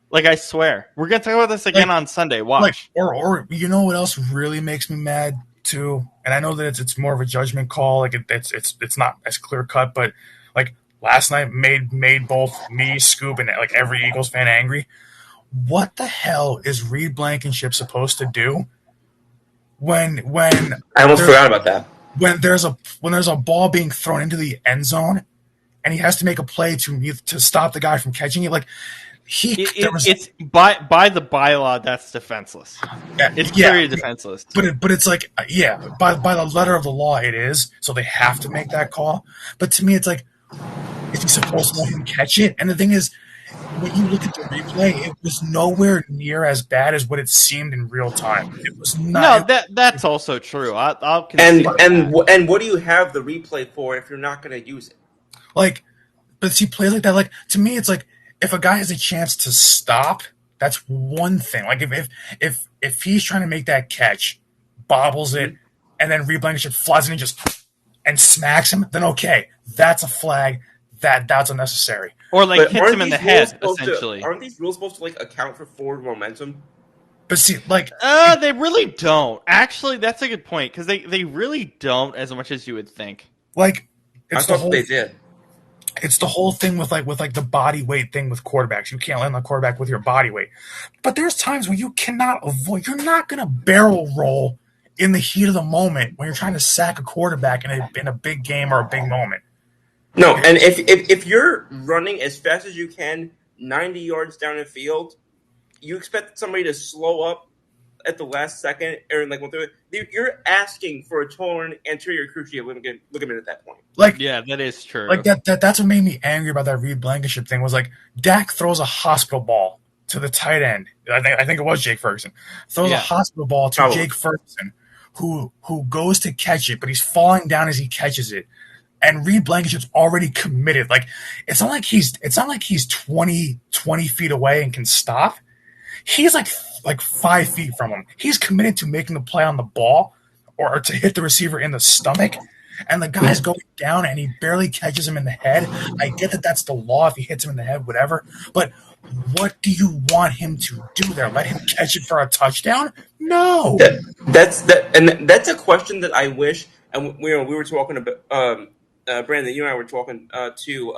S1: Like, I swear, we're gonna talk about this again on Sunday. Watch.
S2: Or you know what else really makes me mad too? And I know that it's more of a judgment call. Like it's not as clear cut, but like last night made both me, Scoop, and like every Eagles fan angry. What the hell is Reed Blankenship supposed to do when
S3: I almost forgot about that.
S2: When there's a ball being thrown into the end zone and he has to make a play to stop the guy from catching it. Like
S1: it's by the bylaw that's defenseless. It's clearly defenseless.
S2: But it's like by the letter of the law it is, so they have to make that call. But to me, it's like, is he supposed to let him catch it? And the thing is, when you look at the replay, it was nowhere near as bad as what it seemed in real time. It was not.
S1: No, that's also true. I'll
S3: and
S1: concede
S3: and what do you have the replay for if you're not going to use it?
S2: Like, but see, plays like that. Like, to me, it's like, if a guy has a chance to stop, that's one thing. Like, if he's trying to make that catch, bobbles it, and then Reed Blankenship flies in and just smacks him, then okay, that's a flag. That's unnecessary.
S1: Or like hits him in the head, essentially.
S3: Aren't these rules supposed to like account for forward momentum?
S2: But see, like,
S1: they really don't. Actually, that's a good point, because they really don't as much as you would think.
S2: Like,
S3: I thought they did.
S2: It's the whole thing with the body weight thing with quarterbacks. You can't land on the quarterback with your body weight. But there's times when you cannot avoid. You're not going to barrel roll in the heat of the moment when you're trying to sack a quarterback in a big game or a big moment.
S3: No, and if you're running as fast as you can, 90 yards down the field, you expect somebody to slow up at the last second, or like you're asking for a torn anterior cruciate ligament at that point.
S2: Like,
S1: yeah, that is true.
S2: Like that's what made me angry about that Reed Blankenship thing. Was like, Dak throws a hospital ball to the tight end. I think it was Jake Ferguson. Throws a hospital ball to Jake Ferguson, who goes to catch it, but he's falling down as he catches it. And Reed Blankenship's already committed. Like, it's not like he's 20 feet away and can stop. He's like 5 feet from him. He's committed to making the play on the ball or to hit the receiver in the stomach. And the guy's going down and he barely catches him in the head. I get that that's the law if he hits him in the head, whatever. But what do you want him to do there? Let him catch it for a touchdown? No.
S3: That's a question that I wish. And we were talking about. Brandon, you and I were talking to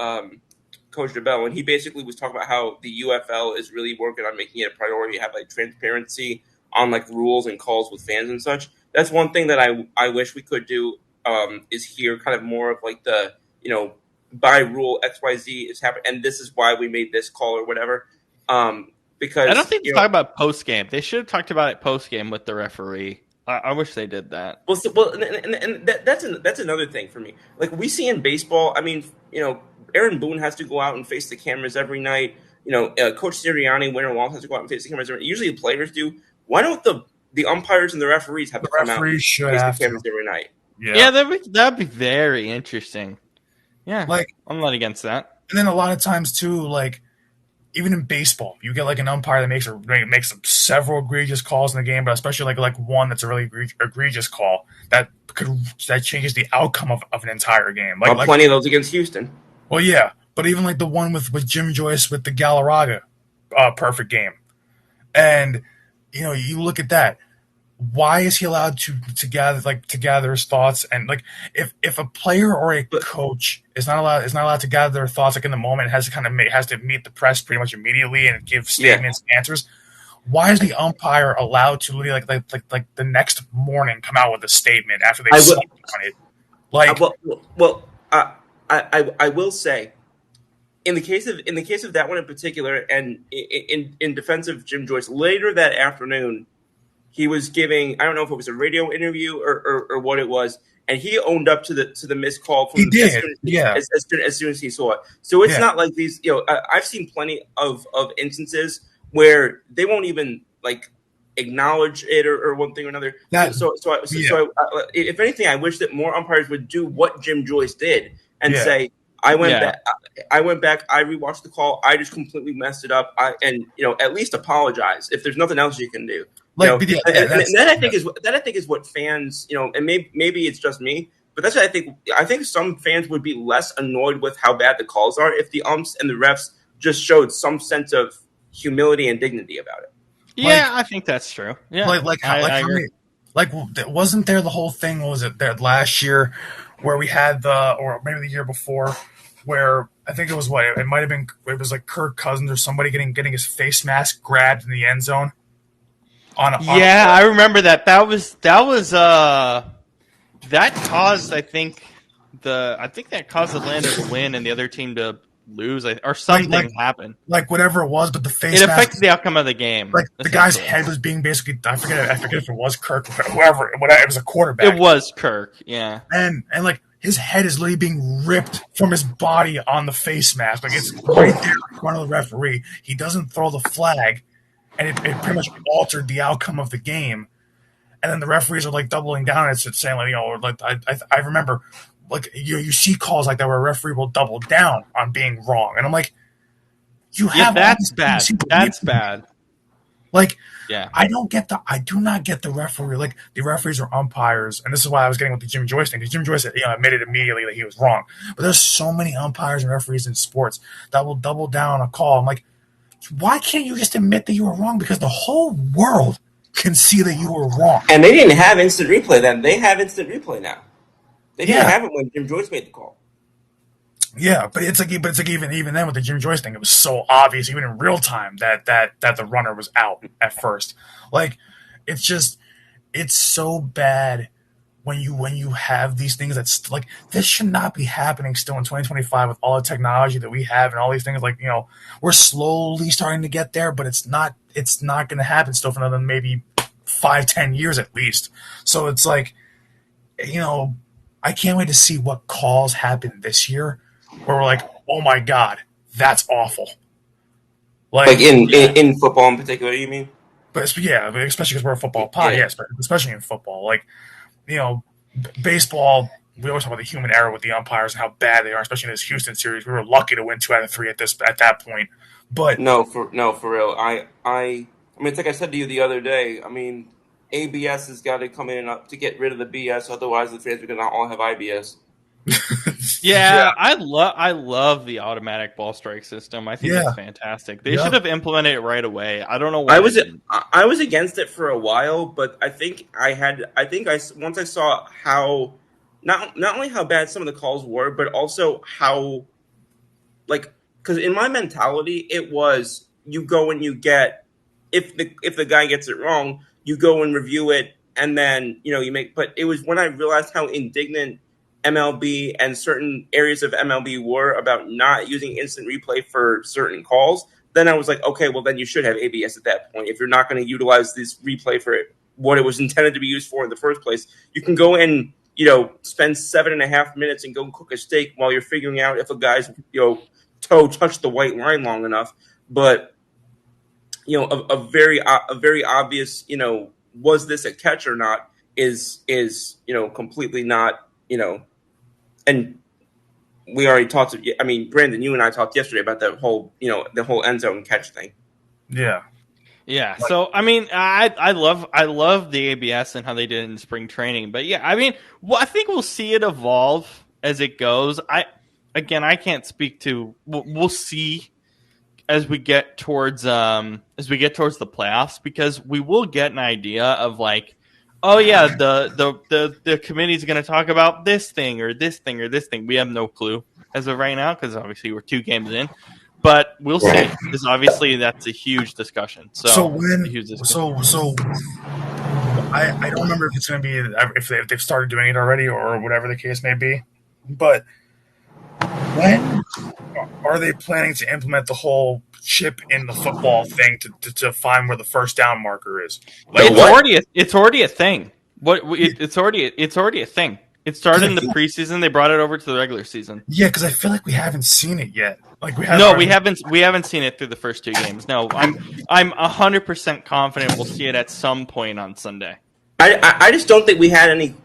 S3: Coach DeBell, and he basically was talking about how the UFL is really working on making it a priority to have like transparency on like rules and calls with fans and such. That's one thing that I wish we could do, is hear kind of more of like the, by rule XYZ is happening, and this is why we made this call or whatever. Because
S1: I don't think they talk about post game. They should have talked about it post game with the referee. I wish they did that.
S3: And that's another thing for me. Like we see in baseball, I mean, Aaron Boone has to go out and face the cameras every night. Coach Sirianni, winter long, has to go out and face the cameras every night. Usually the players do. Why don't the umpires and the referees have to come out and face the cameras every night?
S1: Yeah, that'd be very interesting. Yeah,
S2: like,
S1: I'm not against that.
S2: And then a lot of times too, like, even in baseball, you get like an umpire that makes several egregious calls in the game, but especially like one that's a really egregious call that changes the outcome of an entire game. Like
S3: plenty of those against Houston.
S2: Well, yeah, but even like the one with Jim Joyce with the Galarraga perfect game, and you look at that. Why is he allowed to gather his thoughts? And like, if a player or a coach is not allowed to gather their thoughts like in the moment, has to meet the press pretty much immediately and give statements, answers. Why is the umpire allowed to like the next morning come out with a statement after they slept on it? Like,
S3: I will say, in the case of that one in particular, and in defense of Jim Joyce, later that afternoon, he was giving, I don't know if it was a radio interview or what it was, and he owned up to the missed call. From as soon as he saw it. So it's not like these. I've seen plenty of instances where they won't even like acknowledge it or one thing or another. So if anything, I wish that more umpires would do what Jim Joyce did and say, I went back. I rewatched the call. I just completely messed it up. And at least apologize if there's nothing else you can do. That I think is what fans, and maybe it's just me, but that's what I think. I think some fans would be less annoyed with how bad the calls are if the umps and the refs just showed some sense of humility and dignity about it.
S1: Yeah, I think that's true. Yeah,
S2: wasn't there the whole thing? What was it there last year where we had or maybe the year before, where I think it was it was like Kirk Cousins or somebody getting his face mask grabbed in the end zone.
S1: I remember that. That caused, I think, I think that caused Atlanta to win and the other team to lose, or something happened.
S2: Like whatever it was, but the face
S1: It
S2: mask,
S1: affected the outcome of the game.
S2: like the guy's head was being basically, I forget if it was Kirk or whoever, it was a quarterback.
S1: It was Kirk, yeah.
S2: And like his head is literally being ripped from his body on the face mask. Like it's right there in front of the referee. He doesn't throw the flag, and it pretty much altered the outcome of the game. And then the referees are like doubling down and it's saying, like, you know, like I remember, like you see calls like that where a referee will double down on being wrong, and I'm like, you have
S1: that's bad. That's bad.
S2: Like,
S1: yeah,
S2: I do not get the referee. Like the referees are umpires, and this is why I was getting with the Jim Joyce thing. Because Jim Joyce, admitted immediately that he was wrong. But there's so many umpires and referees in sports that will double down on a call. I'm like, why can't you just admit that you were wrong? Because the whole world can see that you were wrong.
S3: And they didn't have instant replay then. They have instant replay now. They didn't have it when Jim Joyce made the call.
S2: Yeah, but it's like even then with the Jim Joyce thing, it was so obvious, even in real time, that the runner was out at first. Like, it's so bad when you have these things that's like, this should not be happening still in 2025 with all the technology that we have and all these things. Like, we're slowly starting to get there, but it's not going to happen still for another maybe 5-10 years at least. So it's like, I can't wait to see what calls happen this year where we're like, oh my God, that's awful.
S3: Like in football in particular, you mean?
S2: But yeah, especially because we're a football pod, yes, but especially in football. Like, baseball, we always talk about the human error with the umpires and how bad they are, especially in this Houston series. We were lucky to win 2 out of 3 at that point. But
S3: for real. I mean, it's like I said to you the other day. I mean, ABS has got to come in to get rid of the BS. Otherwise, the fans are going to all have IBS.
S1: Yeah, I love the automatic ball strike system. I think it's fantastic. They should have implemented it right away. I don't know why.
S3: I was against it for a while, but I think once I saw how not only how bad some of the calls were, but also how, like, because in my mentality it was, you go and you get, if the guy gets it wrong, you go and review it, and then you make. But it was when I realized how indignant MLB and certain areas of MLB were about not using instant replay for certain calls, then I was like, okay, well then you should have ABS at that point. If you're not going to utilize this replay for what it was intended to be used for in the first place, you can go and spend 7.5 minutes and go cook a steak while you're figuring out if a guy's toe touched the white line long enough. But a very obvious was this a catch or not is completely not. And we already talked. I mean, Brandon, you and I talked yesterday about the whole end zone catch thing.
S2: Yeah.
S1: Yeah. So I mean, I love the ABS and how they did it in spring training. But yeah, I mean, I think we'll see it evolve as it goes. I can't speak to. We'll see as we get towards the playoffs, because we will get an idea of like, oh yeah, the committee's going to talk about this thing or this thing or this thing. We have no clue as of right now because obviously we're 2 games in, but we'll see. Because obviously that's a huge discussion. So
S2: I don't remember if it's going to be if they've started doing it already or whatever the case may be, but when are they planning to implement the whole chip in the football thing to find where the first down marker is?
S1: Like, it's already a thing. It's already a thing. It started in the preseason. They brought it over to the regular season.
S2: Yeah, because I feel like we haven't seen it yet. Like we haven't seen it through the first 2 games. No, I'm 100% confident we'll see it at some point on Sunday.
S3: I just don't think we had any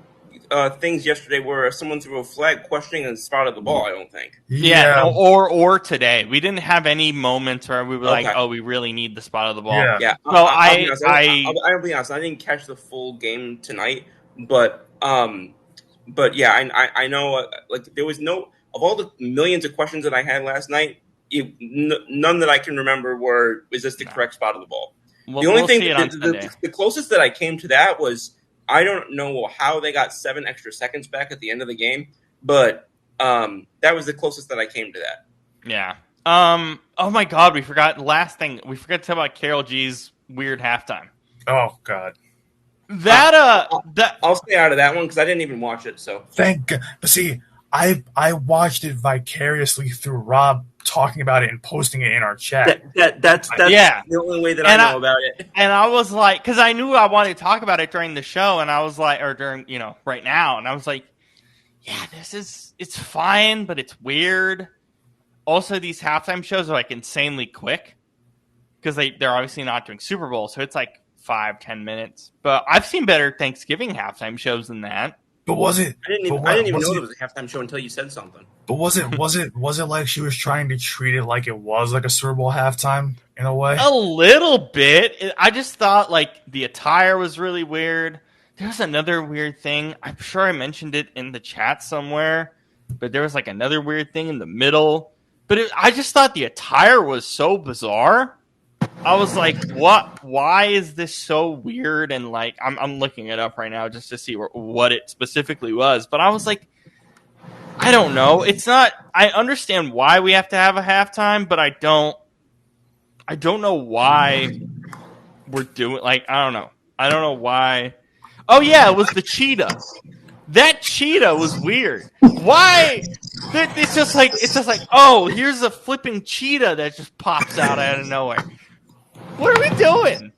S3: things yesterday where someone threw a flag questioning and spotted the ball. I don't think.
S1: Yeah. Or today we didn't have any moments where we were like, oh, we really need the spot of the ball.
S3: Yeah.
S1: So
S3: I'll be honest. I didn't catch the full game tonight, but yeah, I know. Like, there was no, of all the millions of questions that I had last night, none that I can remember were, is this the correct spot of the ball? The only thing, the closest that I came to that was, I don't know how they got 7 extra seconds back at the end of the game, but that was the closest that I came to that.
S1: Yeah. Oh my God, we forgot last thing. We forgot to talk about Karol G's weird halftime.
S2: Oh God.
S1: I'll
S3: stay out of that one because I didn't even watch it. So
S2: thank God. But see, I watched it vicariously through Rob talking about it and posting it in our chat.
S3: That's
S1: Yeah.
S3: the only way that
S1: And
S3: I know about it.
S1: And I was like, because I knew I wanted to talk about it during the show, and I was like, or during, right now, and I was like, yeah, it's fine, but it's weird. Also, these halftime shows are like insanely quick because they're obviously not doing Super Bowl, so it's like 5-10 minutes. But I've seen better Thanksgiving halftime shows than that.
S2: But was it?
S3: I didn't even know there was a halftime show until you said something.
S2: But was it like she was trying to treat it like it was like a Super Bowl halftime in a way?
S1: A little bit. I just thought like the attire was really weird. There's another weird thing. I'm sure I mentioned it in the chat somewhere, but there was like another weird thing in the middle. But I just thought the attire was so bizarre. I was like, what? Why is this so weird? And like, I'm looking it up right now just to see what it specifically was. But I was like, I don't know. It's not. I understand why we have to have a halftime, but I don't know why we're doing. Like, I don't know. I don't know why. Oh yeah, it was the cheetah. That cheetah was weird. Why? It's just like oh, here's a flipping cheetah that just pops out of nowhere. What are we doing?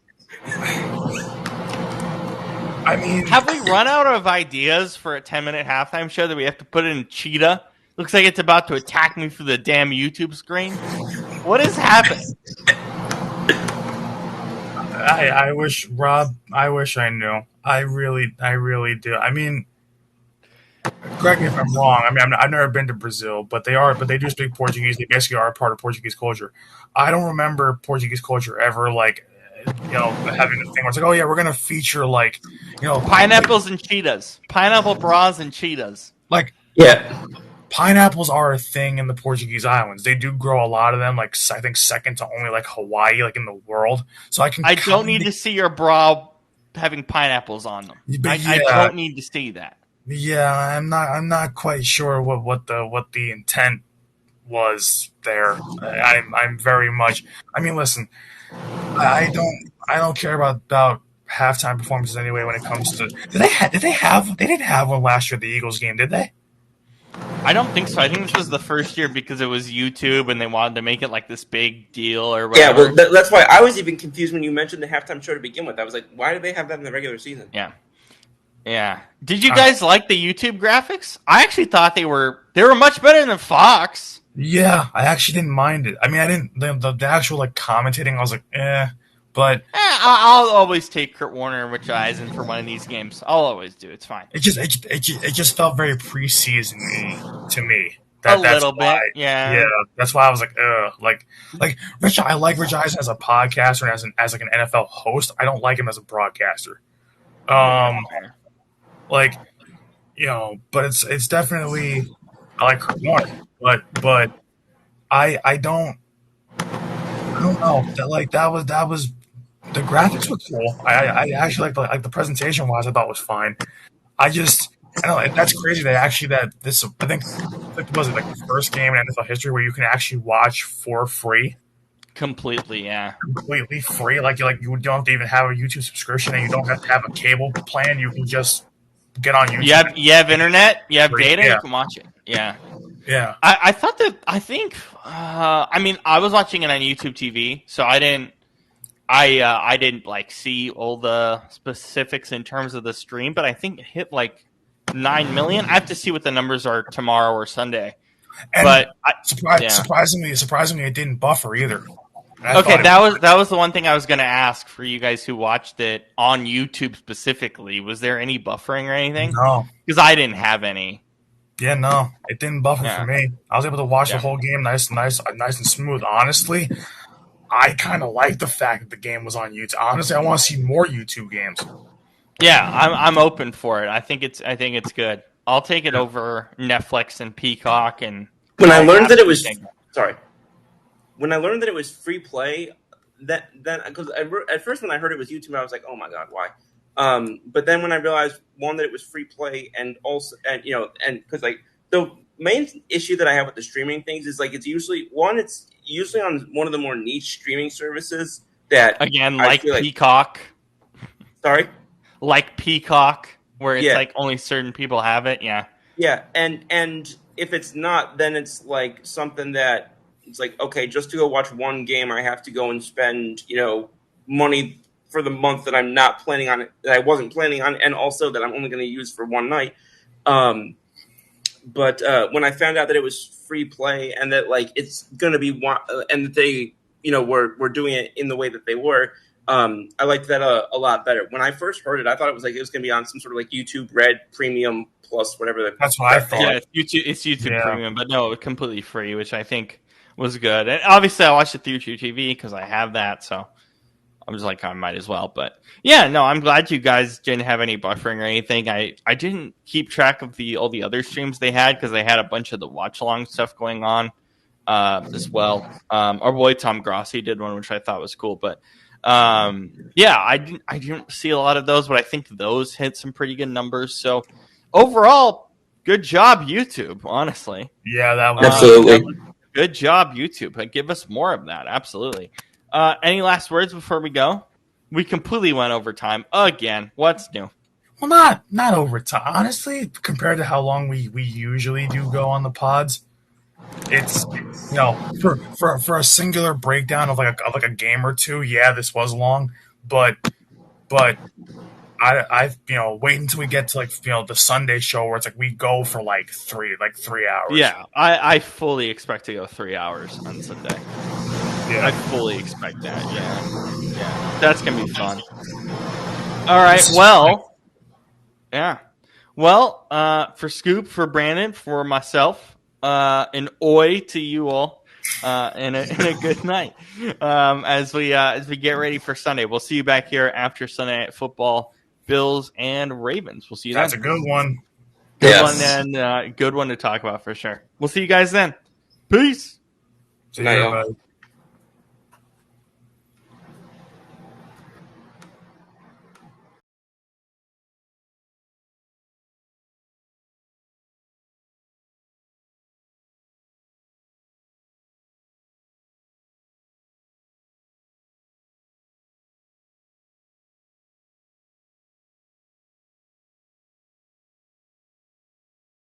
S2: I mean,
S1: have we run out of ideas for a 10-minute halftime show that we have to put in cheetah? Looks like it's about to attack me through the damn YouTube screen. What is happening?
S2: I wish, Rob. I wish I knew. I really do. I mean, correct me if I'm wrong. I mean, I've never been to Brazil, but they do speak Portuguese. They basically are a part of Portuguese culture. I don't remember Portuguese culture ever having a thing where it's like, oh yeah, we're gonna feature
S1: pineapples and cheetahs, pineapple bras and cheetahs.
S2: Like,
S3: yeah,
S2: pineapples are a thing in the Portuguese islands. They do grow a lot of them. Like, I think second to only like Hawaii, like in the world. So I
S1: don't need to see your bra having pineapples on them. I don't need to see that.
S2: Yeah, I'm not quite sure what the intent was there. I'm very much. I mean, listen, I don't care about halftime performances anyway. When it comes to they didn't have one last year at the Eagles game, did they?
S1: I don't think so. I think this was the first year because it was YouTube and they wanted to make it like this big deal or whatever.
S3: Yeah, well, that's why I was even confused when you mentioned the halftime show to begin with. I was like, why do they have that in the regular season?
S1: Yeah. Yeah. Did you guys like the YouTube graphics? I actually thought they were much better than Fox.
S2: Yeah, I actually didn't mind it. I mean, I didn't the actual like commentating. I was like, but
S1: I'll always take Kurt Warner and Rich Eisen for one of these games. I'll always do. It's fine.
S2: It just felt very preseason to me.
S1: A little bit, yeah.
S2: Yeah, that's why I was like, like Rich. I like Rich Eisen as a podcaster and as like an NFL host. I don't like him as a broadcaster. Like, but it's definitely, I like Kurt Warner, but I don't know that was the graphics were cool. I actually like the presentation wise. I thought was fine. I don't know. That's crazy that this, I think was it like the first game in NFL history where you can actually watch for free.
S1: Completely, yeah.
S2: Completely free. Like you don't have to even have a YouTube subscription, and you don't have to have a cable plan. You can just get on YouTube.
S1: You have internet, you have data,
S2: yeah.
S1: You can watch it. Yeah.
S2: Yeah.
S1: I was watching it on YouTube TV, so I didn't like see all the specifics in terms of the stream, but I think it hit like 9 million. I have to see what the numbers are tomorrow or Sunday.
S2: And
S1: but
S2: surprisingly, it didn't buffer either.
S1: Okay, that was the one thing I was going to ask for you guys who watched it on YouTube specifically. Was there any buffering or anything?
S2: No,
S1: because I didn't have any.
S2: Yeah, no, it didn't buffer for me. I was able to watch the whole game nice and smooth. Honestly, I kind of like the fact that the game was on YouTube. Honestly, I want to see more YouTube games.
S3: Yeah,
S1: I'm open for it. I think it's good. I'll take it over Netflix and Peacock. And
S3: when I learned that it was when I learned that it was free play, then because at first when I heard it was YouTube, I was like, oh my god, why? But then when I realized that it was free play, and also because like the main issue that I have with the streaming things is like it's usually on one of the more niche streaming services that
S1: again like Peacock.
S3: Sorry,
S1: like Peacock, where it's like only certain people have it. Yeah,
S3: yeah, and if it's not, then it's like something that it's like, okay, just to go watch one game, I have to go and spend, money for the month that I'm not planning on, that I wasn't planning on, and also that I'm only going to use for one night. But when I found out that it was free play and that like it's going to be one, and that they, were doing it in the way that they were, I liked that a lot better. When I first heard it, I thought it was going to be on some sort of like YouTube Red Premium Plus, whatever.
S2: That's what I thought.
S1: Yeah, it's YouTube Premium, but no, completely free, which I think was good. And obviously, I watched it through YouTube TV because I have that, so I'm just like, I might as well. But yeah, no, I'm glad you guys didn't have any buffering or anything. I didn't keep track of all the other streams they had because they had a bunch of the watch along stuff going on as well. Our boy Tom Grossi did one, which I thought was cool. But yeah, I didn't see a lot of those, but I think those hit some pretty good numbers. So overall, good job, YouTube. Honestly,
S2: Yeah, that was
S3: Absolutely.
S1: good job, YouTube. Give us more of that. Absolutely. Any last words before we go? We completely went over time again. What's new?
S2: well, not over time. Honestly, compared to how long we usually do go on the pods, it's for a singular breakdown of like a game or two. Yeah, this was long, but I wait until we get to the Sunday show where it's like we go for like 3 hours.
S1: Yeah, I fully expect to go 3 hours on Sunday.
S2: Yeah.
S1: I fully expect that. Yeah, that's gonna be fun. All right. Well, yeah. Well, for Scoop, for Brandon, for myself, an oi to you all, and a good night. As we get ready for Sunday, we'll see you back here after Sunday Night Football, Bills and Ravens. We'll see you then.
S2: That's a good one.
S1: Good
S3: Yes.
S1: one, and good one to talk about for sure. We'll see you guys then. Peace.
S2: See
S3: Night,
S2: you,
S3: y'all.
S2: everybody.